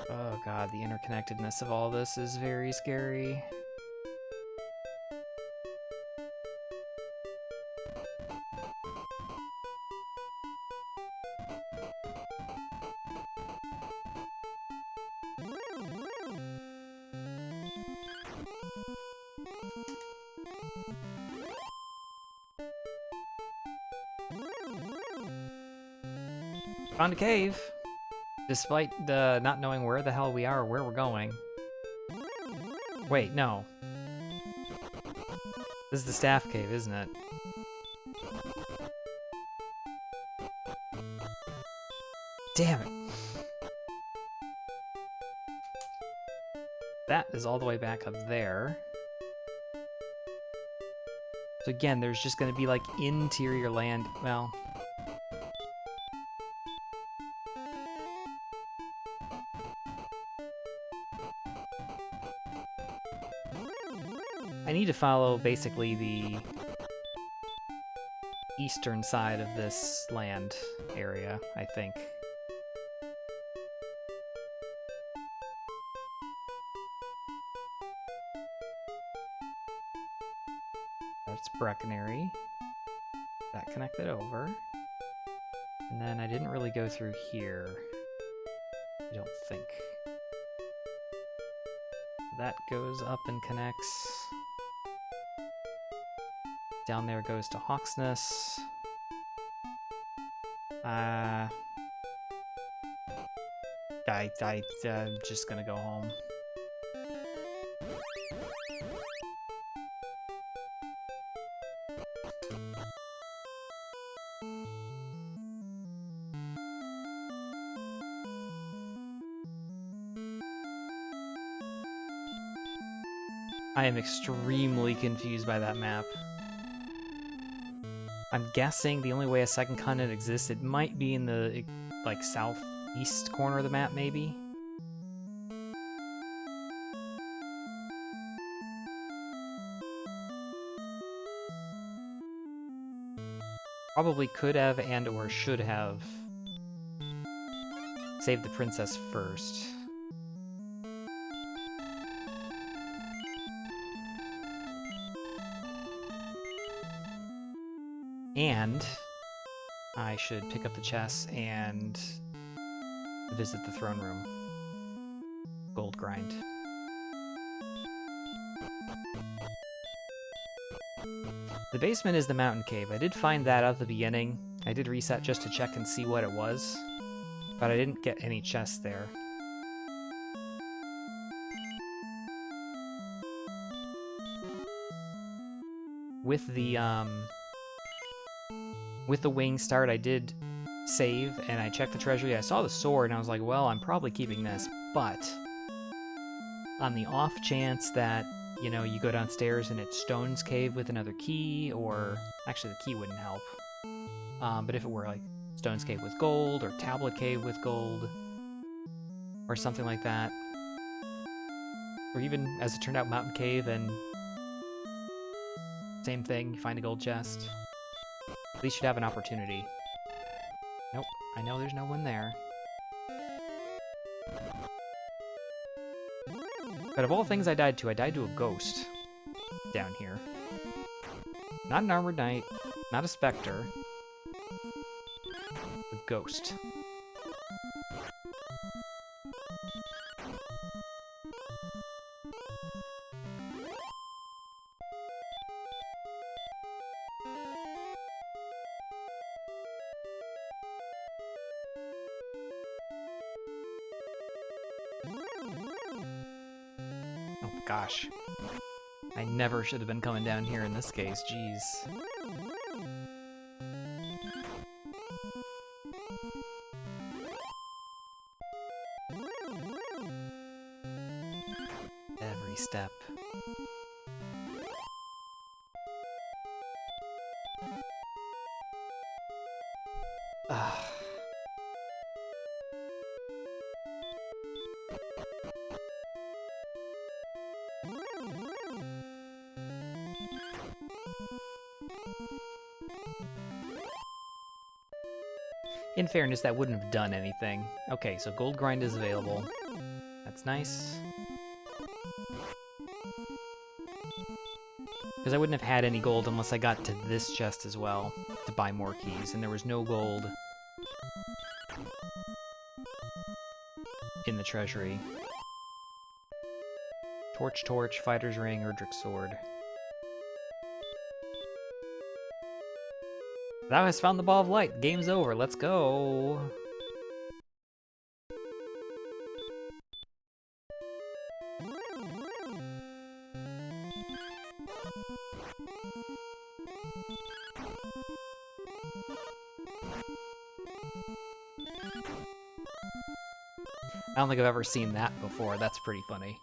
Oh god, the interconnectedness of all this is very scary. Found a cave! Despite the not knowing where the hell we are or where we're going. Wait, no. This is the Staff Cave, isn't it? Damn it! That is all the way back up there. So again, there's just gonna be like interior land, well... I need to follow basically the eastern side of this land area, I think. That's Breckenary. That connected over. And then I didn't really go through here. I don't think. That goes up and connects. Down there goes to Hawksness. I'm just gonna go home. I am extremely confused by that map. I'm guessing the only way a second continent exists, it might be in the, like, southeast corner of the map, maybe? Probably could have and or should have saved the princess first. And I should pick up the chest and visit the throne room. Gold grind. The basement is the mountain cave. I did find that out at the beginning. I did reset just to check and see what it was, but I didn't get any chests there. With the wing start, I did save and I checked the treasury. I saw the sword and I was like, well, I'm probably keeping this, but on the off chance that, you know, you go downstairs and it's Stone's Cave with another key, or actually the key wouldn't help. But if it were like Stone's Cave with gold, or Tablet Cave with gold, or something like that, or even, as it turned out, Mountain Cave and same thing, you find a gold chest. At least you'd have an opportunity. Nope, I know there's no one there. But of all things I died to a ghost down here. Not an armored knight, not a specter. A ghost. Gosh. I never should have been coming down here in this case, jeez. Every step. Ugh. In fairness, that wouldn't have done anything. Okay, so gold grind is available. That's nice. Because I wouldn't have had any gold unless I got to this chest as well to buy more keys, and there was no gold in the treasury. Torch, Fighter's Ring, Erdrick's Sword. Thou hast found the Ball of Light. Game's over. Let's go. I don't think I've ever seen that before. That's pretty funny.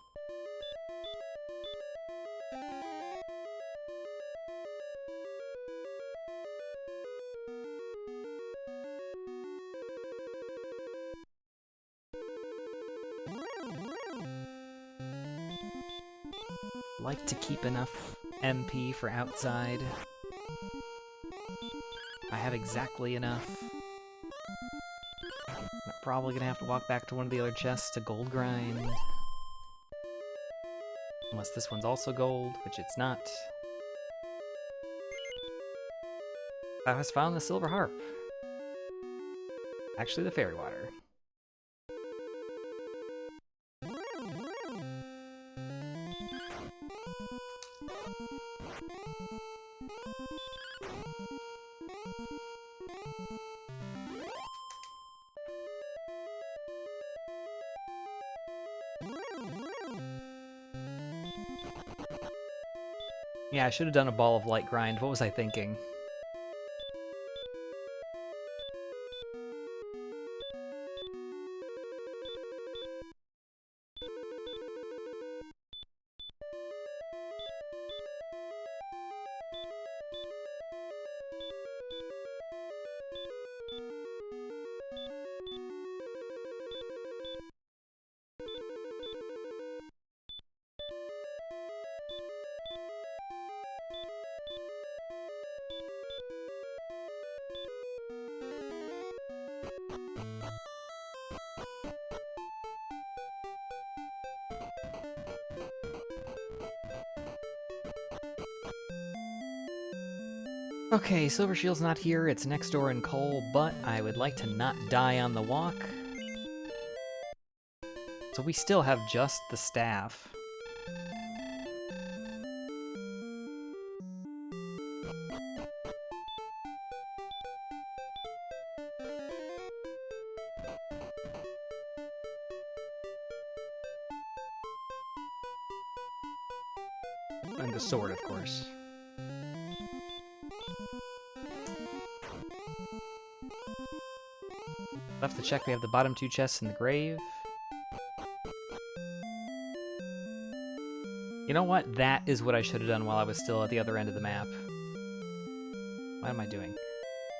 Like to keep enough MP for outside. I have exactly enough. I'm probably gonna have to walk back to one of the other chests to gold grind. Unless this one's also gold, which it's not. Thou hast found the silver harp. Actually, the fairy water. Yeah, I should have done a Ball of Light grind. What was I thinking? Okay, Silver Shield's not here, it's next door in coal, but I would like to not die on the walk. So we still have just the staff. And the sword, of course. Left to check, we have the bottom 2 chests in the grave. You know what? That is what I should have done while I was still at the other end of the map. What am I doing?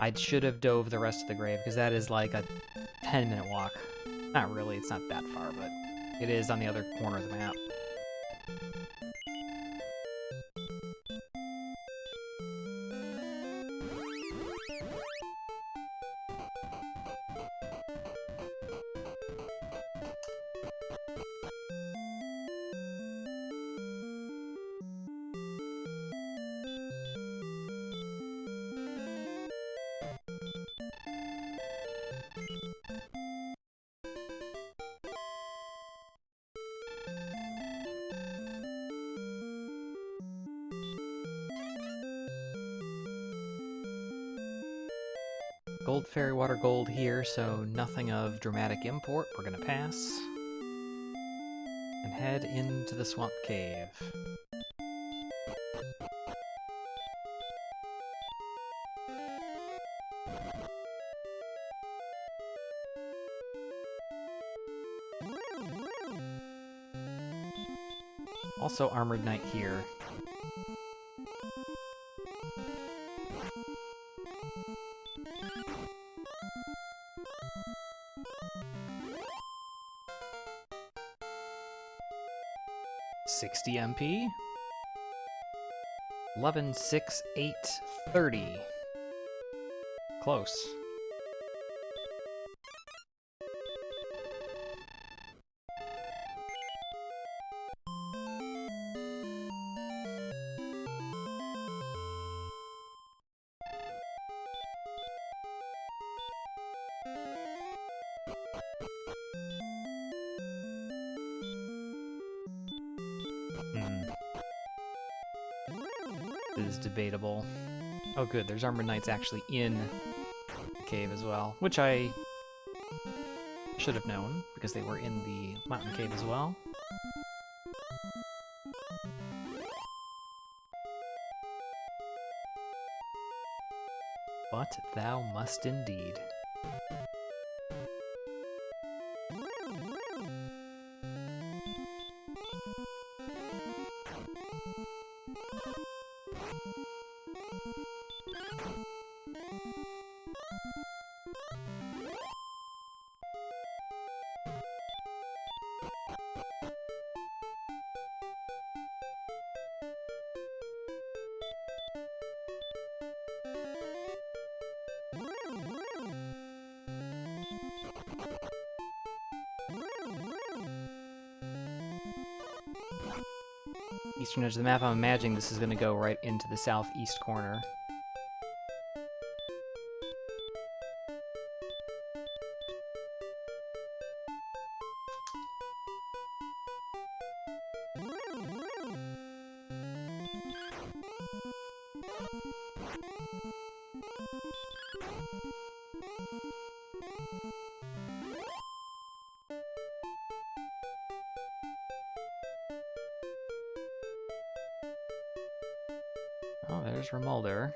I should have dove the rest of the grave, because that is like a 10-minute walk. Not really, it's not that far, but it is on the other corner of the map. Gold Fairy Water Gold here, so nothing of dramatic import. We're gonna pass. And head into the Swamp Cave. Also Armored Knight here. $60 MP. 11, 6, 8, 30. Close. Is debatable. Oh good, there's Armored Knights actually in the cave as well, which I should have known, because they were in the mountain cave as well. But thou must indeed. Eastern edge of the map, I'm imagining this is going to go right into the southeast corner. Oh, there's Remulder.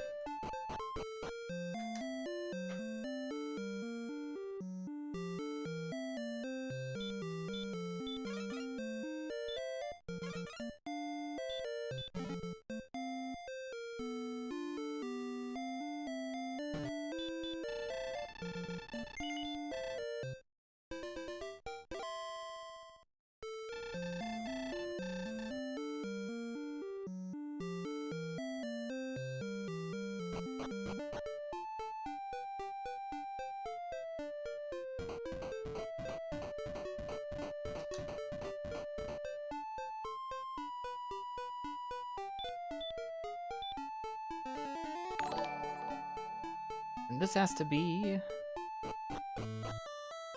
this has to be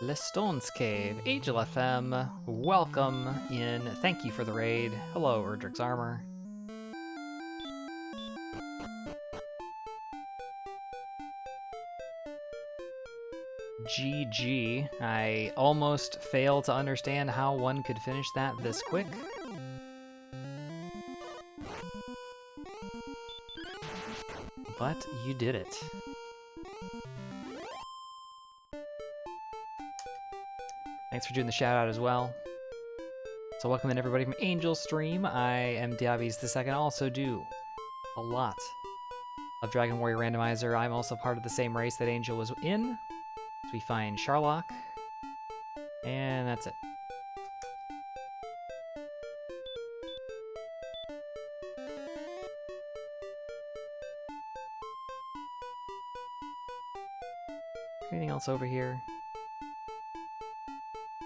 Lestone's Cave. Angel FM, welcome in. Thank you for the raid. Hello, Erdrick's Armor. GG. I almost fail to understand how one could finish that this quick. But you did it. Thanks for doing the shout out as well. So welcome in everybody from Angel's stream. I am Diabies the Second. I also do a lot of Dragon Warrior Randomizer. I'm also part of the same race that Angel was in. So we find Sharlock. And that's it. Anything else over here?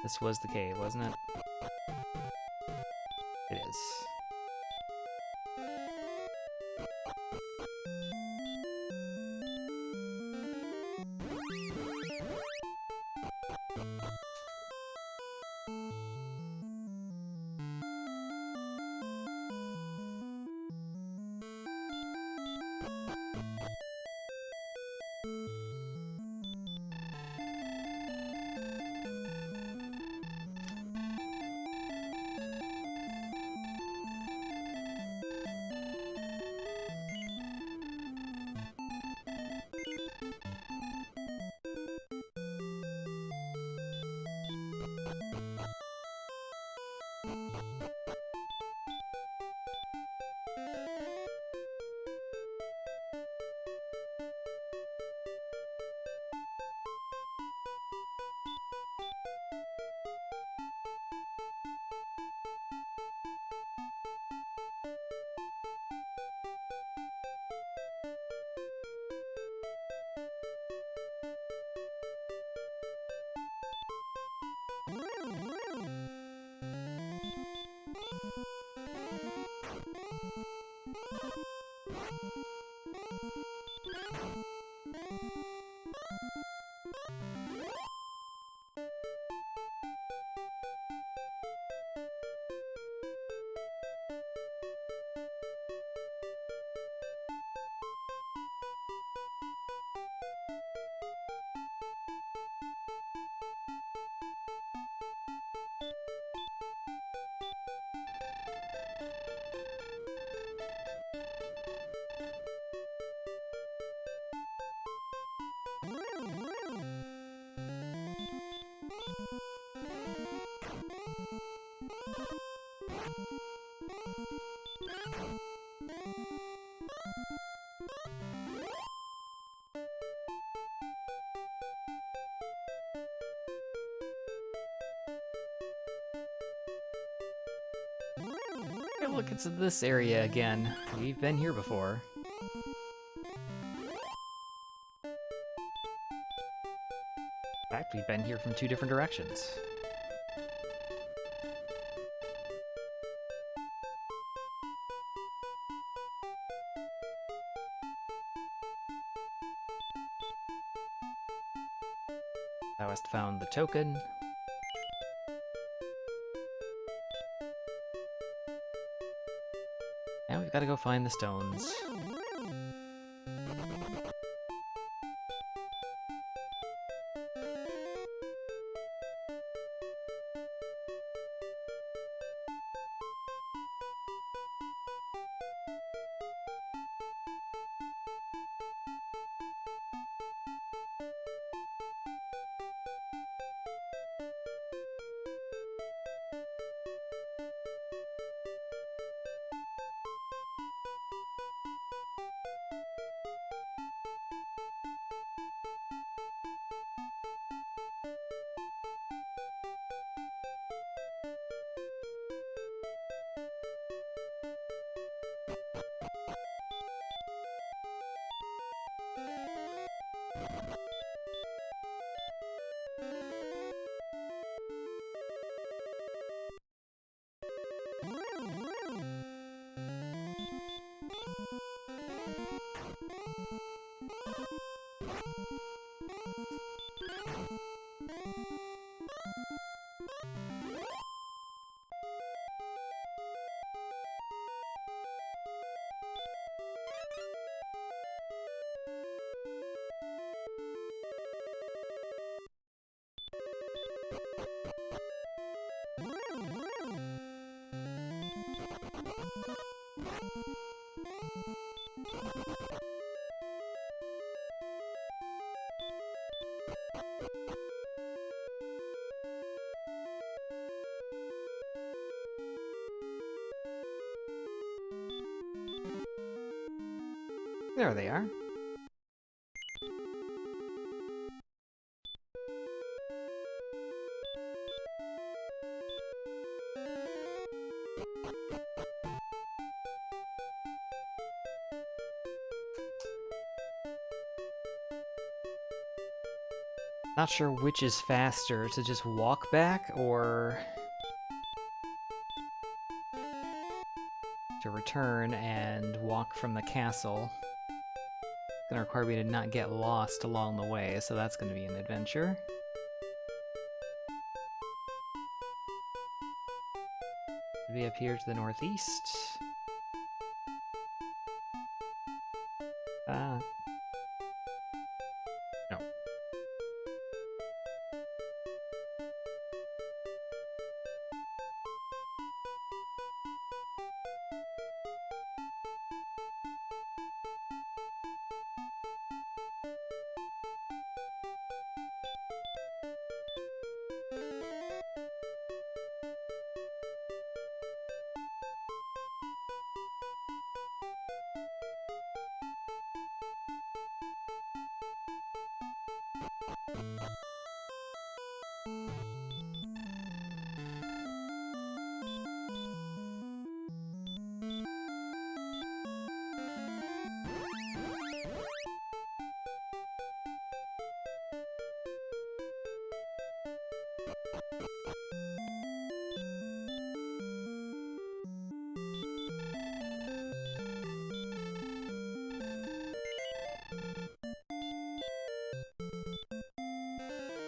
This was the cave, wasn't it? It is. Hey, look, it's this area again. We've been here before. In fact, we've been here from two different directions. Thou hast found the token. Now we've got to go find the stones. There they are. Not sure which is faster, to just walk back or to return and walk from the castle. It's gonna require me to not get lost along the way, so that's gonna be an adventure. Be up here to the northeast. No.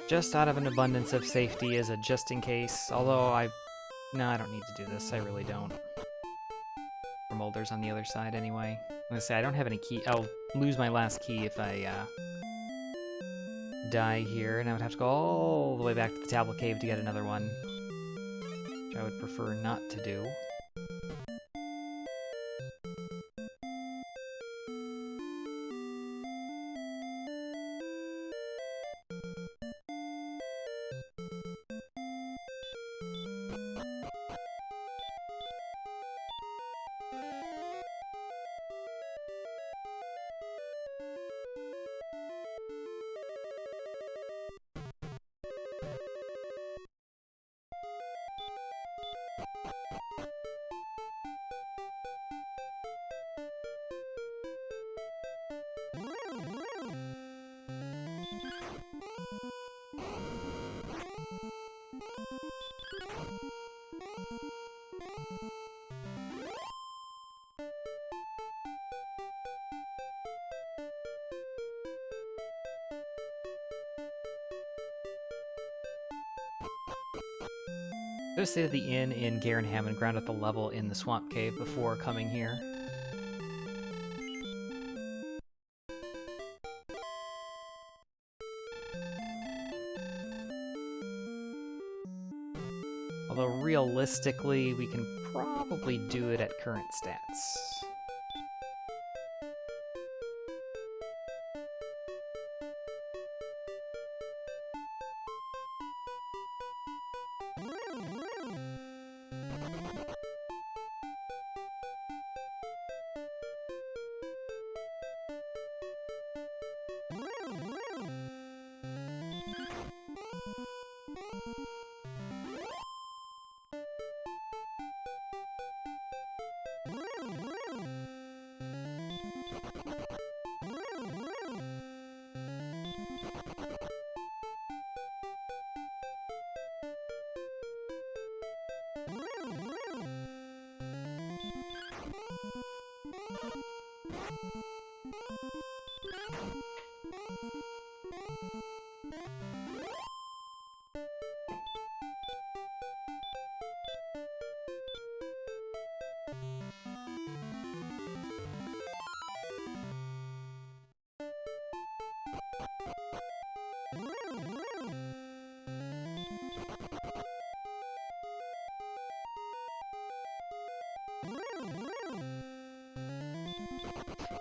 Just out of an abundance of safety as a just in case, although no, I don't need to do this, I really don't. For Mulder's on the other side anyway. I'm gonna say, I don't have any key. I'll lose my last key if I die here, and I would have to go all the way back to the Tablet Cave to get another one, which I would prefer not to do. Go stay at the inn in Garenham and ground out the level in the Swamp Cave before coming here. Although realistically, we can probably do it at current stats.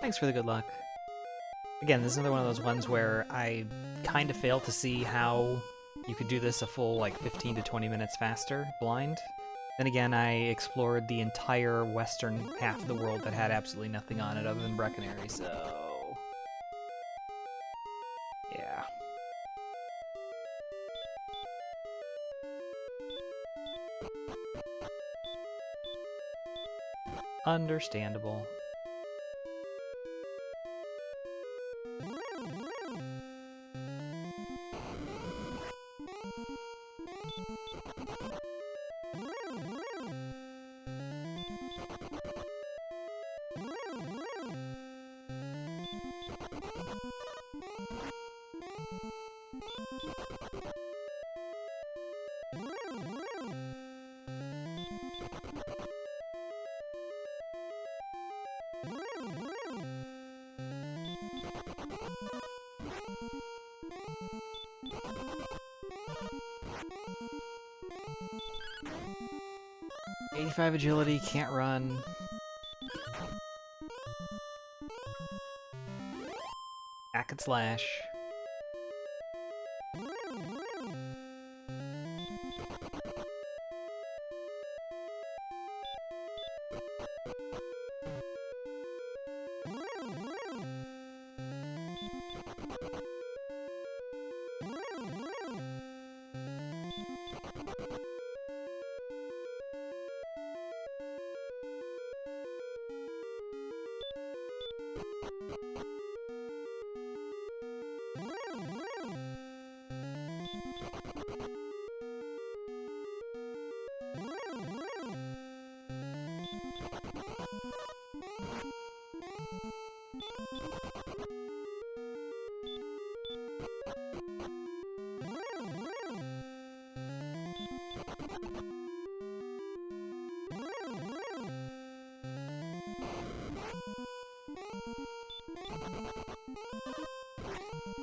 Thanks for the good luck. Again, this is another one of those ones where I kind of failed to see how you could do this a full, like, 15 to 20 minutes faster, blind. Then again, I explored the entire western half of the world that had absolutely nothing on it other than Brecconary, so... yeah. Understandable. .85 agility, can't run. Hack and slash.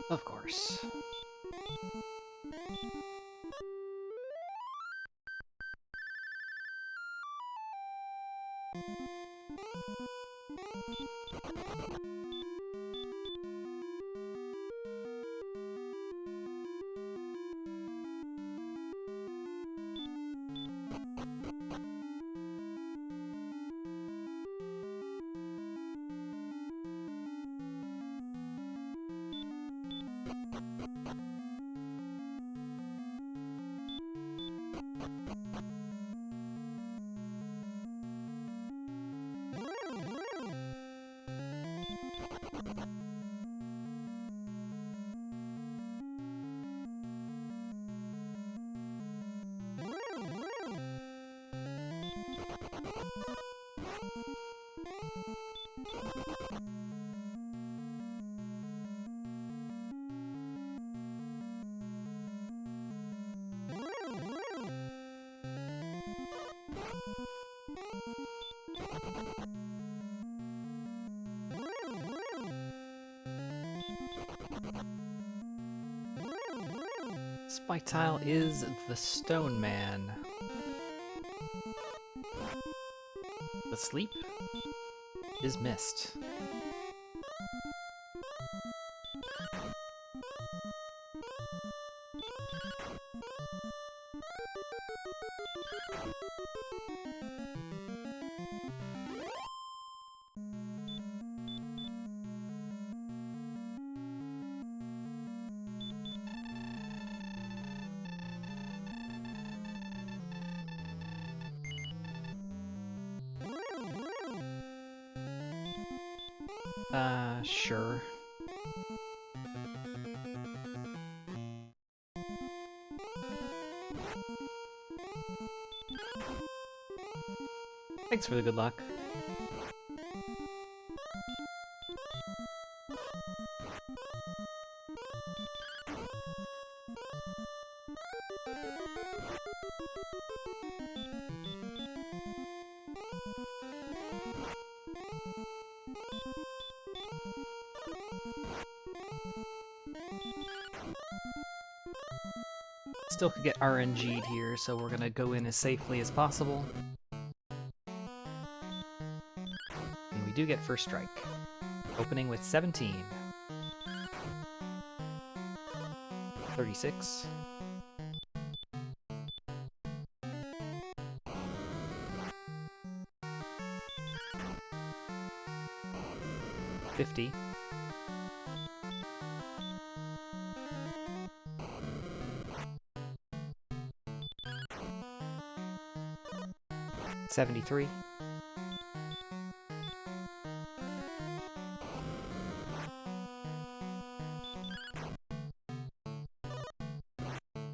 Of course. Spike tile is the Stone Man. The sleep is missed. Sure. Thanks for the good luck. Still could get RNG'd here, so we're gonna go in as safely as possible. And we do get first strike. Opening with 17. 36. 50. 73.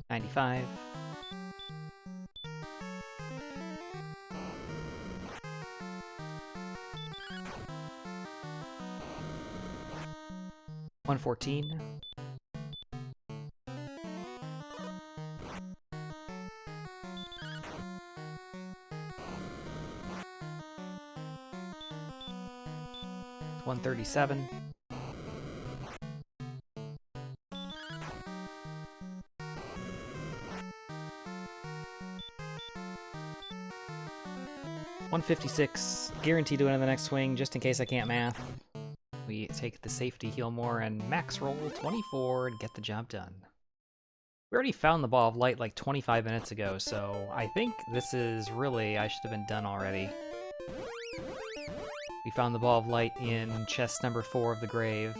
95. 114. 137. 156. Guaranteed to win in the next swing, just in case I can't math. We take the safety heal more and max roll 24 and get the job done. We already found the ball of light like 25 minutes ago, so I think this is really, I should have been done already. We found the ball of light in chest number 4 of the grave.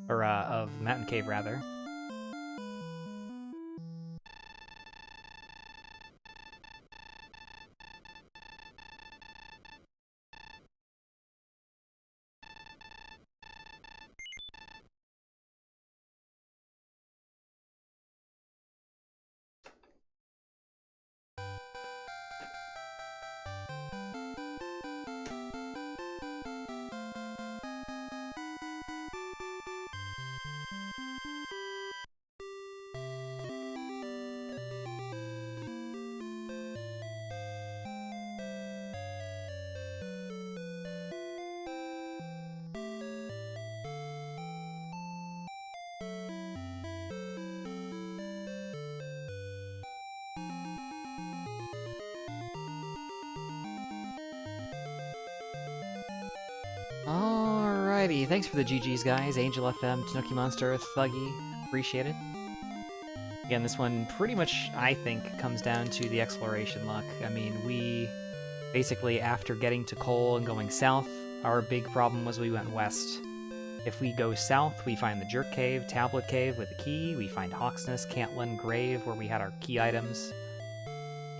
Or, of Mountain Cave, rather. Alrighty, thanks for the GGs, guys. Angel FM, Tanuki Monster, Thuggy, appreciate it. Again, this one pretty much, I think, comes down to the exploration luck. I mean, we basically, after getting to Cole and going south, our big problem was we went west. If we go south, we find the Jerk Cave, Tablet Cave with a key, we find Hawksness, Cantlin, Grave, where we had our key items.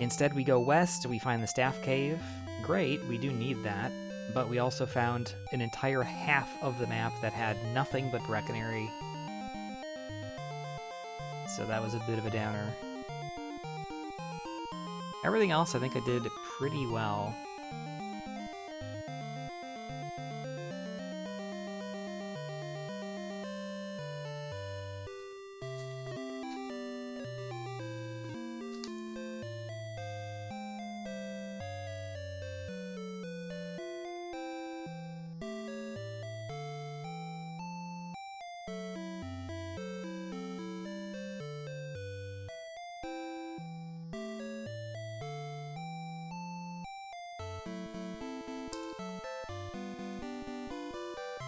Instead, we go west, we find the Staff Cave. Great, we do need that. But we also found an entire half of the map that had nothing but Brecconary. So that was a bit of a downer. Everything else I think I did pretty well.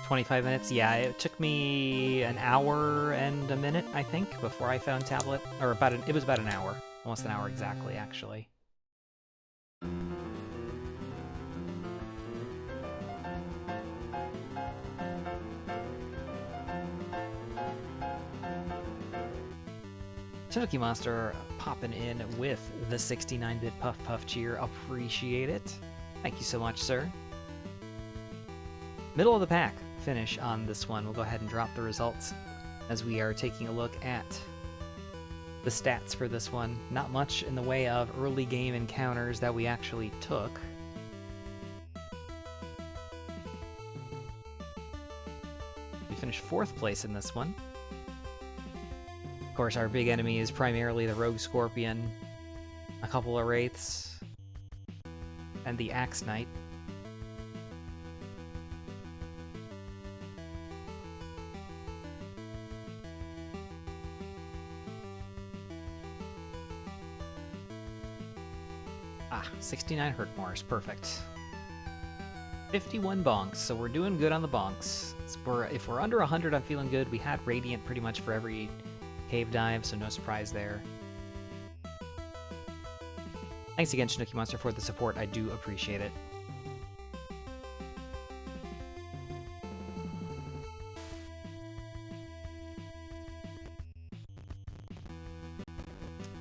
"25 minutes? Yeah, it took me an hour and a minute, I think, before I found Tablet. Or it was about an hour. Almost an hour exactly, actually. Tanuki Monster popping in with the 69-bit Puff Puff cheer. Appreciate it. Thank you so much, sir. Middle of the pack finish on this one. We'll go ahead and drop the results as we are taking a look at the stats for this one. Not much in the way of early game encounters that we actually took. We finished 4th place in this one. Of course, our big enemy is primarily the Rogue Scorpion, a couple of Wraiths, and the Axe Knight. Ah, 69 Hurtmores, perfect. 51 bonks, so we're doing good on the bonks. If we're under 100, I'm feeling good. We had Radiant pretty much for every cave dive, so no surprise there. Thanks again, Chinooki Monster, for the support. I do appreciate it.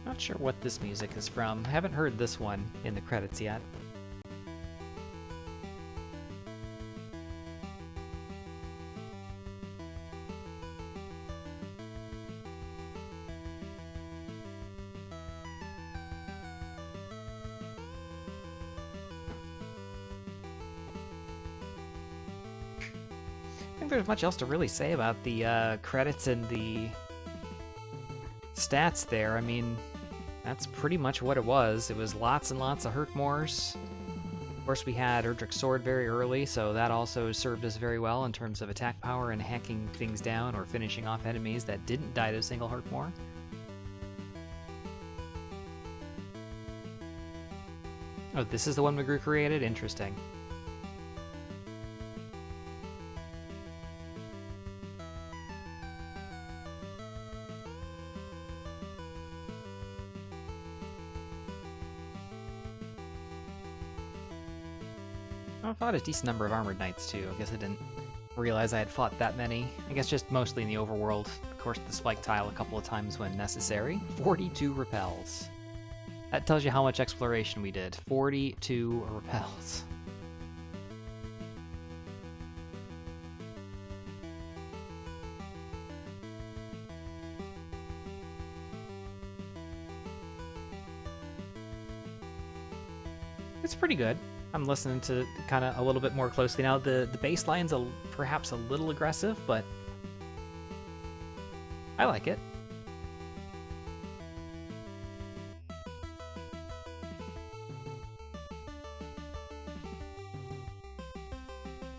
Not sure what this music is from. I haven't heard this one in the credits yet. I don't think there's much else to really say about the credits and the stats there. I mean, that's pretty much what it was. It was lots and lots of Hurkmores. Of course, we had Erdrick's Sword very early, so that also served us very well in terms of attack power and hacking things down or finishing off enemies that didn't die to a single Hurkmore. Oh, this is the one Magru created? Interesting. I fought a decent number of Armored Knights too. I guess I didn't realize I had fought that many. I guess just mostly in the overworld. Of course, the spike tile a couple of times when necessary. 42 repels. That tells you how much exploration we did. 42 repels. It's pretty good. I'm listening to kind of a little bit more closely now. The baseline's perhaps a little aggressive, but I like it.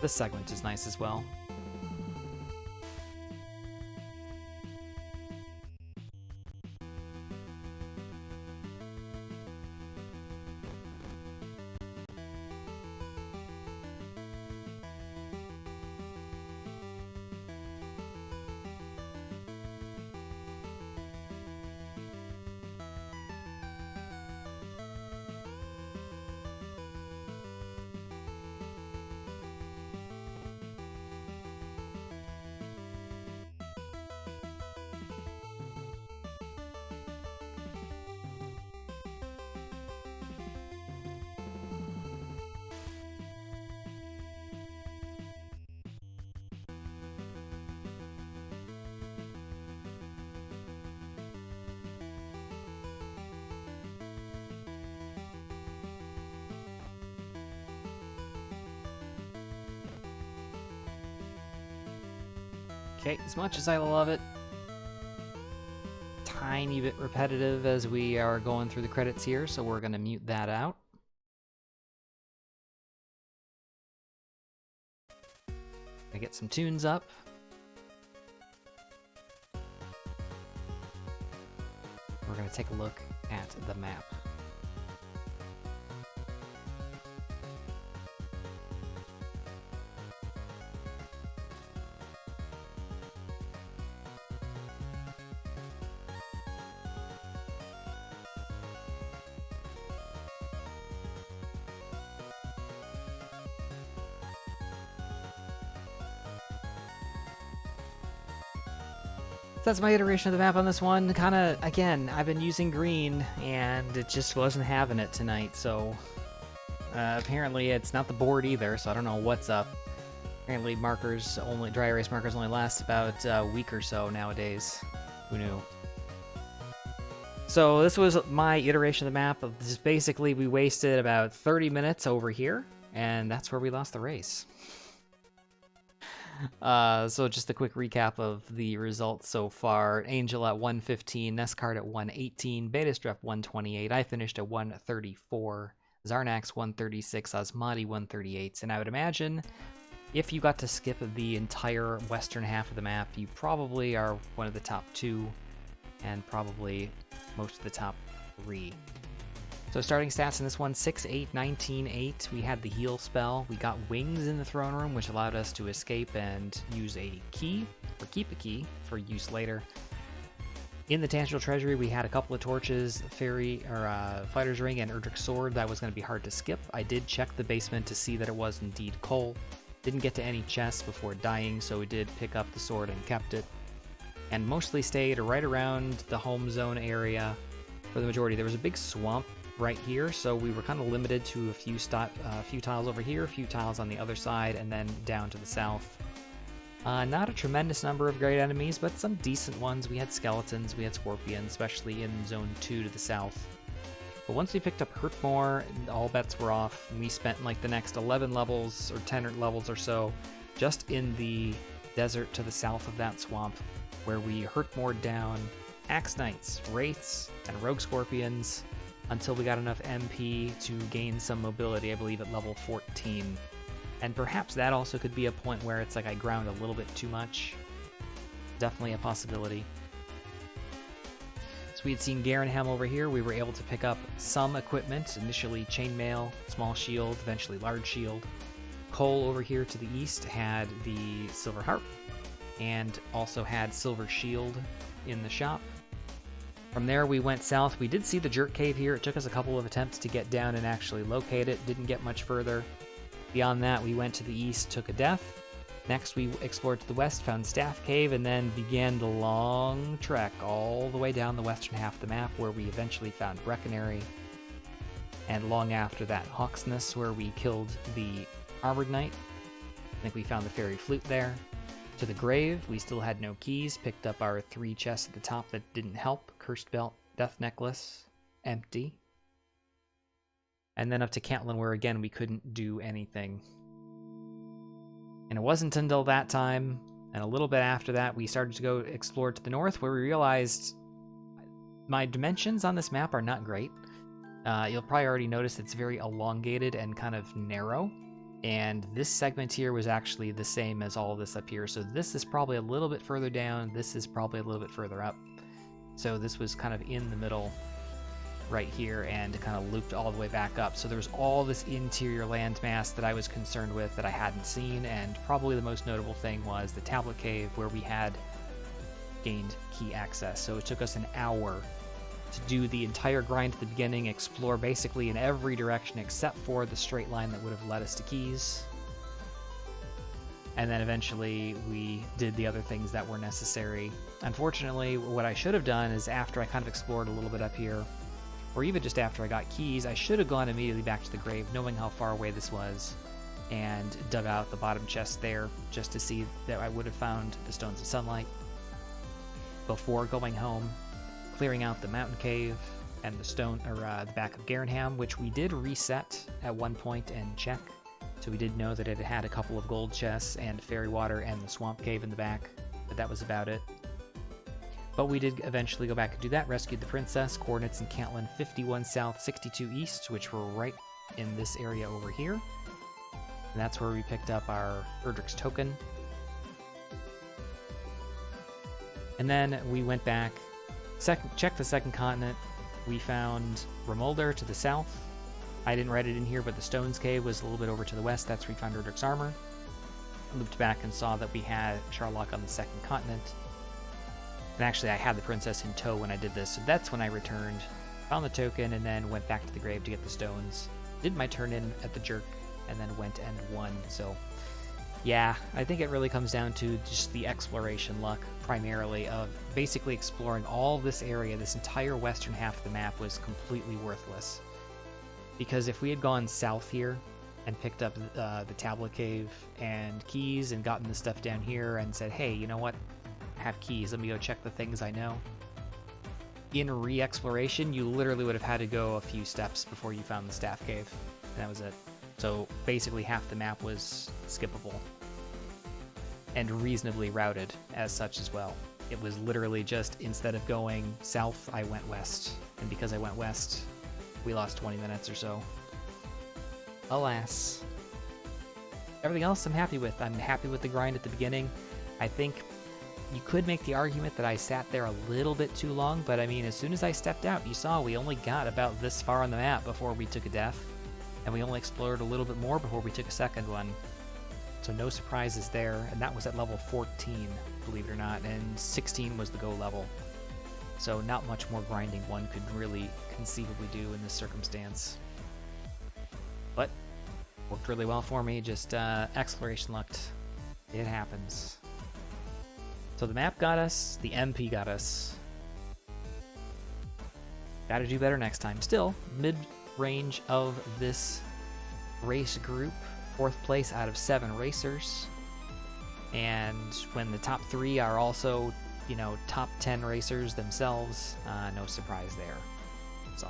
This segment is nice as well. Okay, as much as I love it, tiny bit repetitive as we are going through the credits here, so we're going to mute that out. I get some tunes up. We're going to take a look at the map. That's my iteration of the map on this one. Kinda, again, I've been using green, and it just wasn't having it tonight, so... apparently it's not the board either, so I don't know what's up. Apparently markers only, dry erase markers only last about a week or so nowadays. Who knew? So this was my iteration of the map. Just basically, we wasted about 30 minutes over here, and that's where we lost the race. So just a quick recap of the results so far. Angel at 115, Nescard at 118, Betastrep 128, I finished at 134, Zarnax 136, Osmati 138, and I would imagine if you got to skip the entire western half of the map, you probably are one of the top 2, and probably most of the top 3. So starting stats in this one, 6-8, 19-8. We had the heal spell. We got wings in the throne room, which allowed us to escape and use a key, or keep a key, for use later. In the Tangential Treasury, we had a couple of torches, Fighter's Ring, and Erdrick's Sword. That was going to be hard to skip. I did check the basement to see that it was indeed coal. Didn't get to any chests before dying, so we did pick up the sword and kept it. And mostly stayed right around the home zone area for the majority. There was a big swamp right here, so we were kind of limited to a few tiles over here, a few tiles on the other side, and then down to the south. Not a tremendous number of great enemies, but some decent ones. We had skeletons, we had scorpions, especially in Zone 2 to the south. But once we picked up Hurtmore, all bets were off, and we spent like the next 11 levels, or 10 levels or so, just in the desert to the south of that swamp, where we Hurtmore down Axe Knights, Wraiths, and Rogue Scorpions, until we got enough MP to gain some mobility, I believe at level 14. And perhaps that also could be a point where it's like I ground a little bit too much. Definitely a possibility. So we had seen Garenham over here. We were able to pick up some equipment, initially chainmail, small shield, eventually large shield. Cole over here to the east had the Silver Harp, and also had Silver Shield in the shop. From there we went south. We did see the Jerk Cave here. It took us a couple of attempts to get down and actually locate it. Didn't get much further. Beyond that, we went to the east, took a death. Next we explored to the west, found Staff Cave, and then began the long trek all the way down the western half of the map, where we eventually found Brecconary. And long after that, Hawksness, where we killed the Armored Knight. I think we found the Fairy Flute there. To the grave, we still had no keys, picked up our 3 chests at the top that didn't help. Cursed Belt, Death Necklace, empty. And then up to Cantlin, where again we couldn't do anything. And it wasn't until that time, and a little bit after that, we started to go explore to the north, where we realized my dimensions on this map are not great. You'll probably already notice it's very elongated and kind of narrow. And this segment here was actually the same as all of this up here. So this is probably a little bit further down. This is probably a little bit further up. So this was kind of in the middle right here and kind of looped all the way back up. So there was all this interior landmass that I was concerned with that I hadn't seen. And probably the most notable thing was the Tablet Cave, where we had gained key access. So it took us an hour to do the entire grind at the beginning, explore basically in every direction except for the straight line that would have led us to keys. And then eventually we did the other things that were necessary. Unfortunately, what I should have done is, after I kind of explored a little bit up here, or even just after I got keys, I should have gone immediately back to the grave, knowing how far away this was, and dug out the bottom chest there just to see that I would have found the Stones of Sunlight before going home. Clearing out the mountain cave and the the back of Garenham, which we did reset at one point and check. So we did know that it had a couple of gold chests and fairy water and the swamp cave in the back, but that was about it. But we did eventually go back and do that, rescued the princess, coordinates in Cantlin 51 south, 62 east, which were right in this area over here. And that's where we picked up our Erdrick's token. And then we went back, checked the second continent. We found Remolder to the south. I didn't write it in here, but the Stones Cave was a little bit over to the west. That's where we found Erdrick's armor. Looped back and saw that we had Charlock on the second continent. And actually, I had the princess in tow when I did this, so that's when I returned, found the token, and then went back to the grave to get the stones. Did my turn in at the Jerk, and then went and won. So yeah, I think it really comes down to just the exploration luck, primarily, of basically exploring all this area. This entire western half of the map was completely worthless. Because if we had gone south here and picked up the Tablet Cave and keys and gotten the stuff down here and said, hey, you know what? I have keys, let me go check the things I know. In re-exploration, you literally would have had to go a few steps before you found the Staff Cave. And that was it. So basically half the map was skippable. And reasonably routed as such as well. It was literally just, instead of going south, I went west. And because I went west, we lost 20 minutes or so. Alas. Everything else I'm happy with. I'm happy with the grind at the beginning. I think you could make the argument that I sat there a little bit too long, but I mean, as soon as I stepped out, you saw we only got about this far on the map before we took a death, and we only explored a little bit more before we took a second one. So no surprises there, and that was at level 14, believe it or not, and 16 was the go level. So not much more grinding one could really conceivably do in this circumstance. But worked really well for me, just exploration lucked. It happens. So the map got us, the MP got us. Gotta do better next time. Still, mid-range of this race group, 4th place out of 7 racers. And when the top 3 are also, you know, top 10 racers themselves, no surprise there. So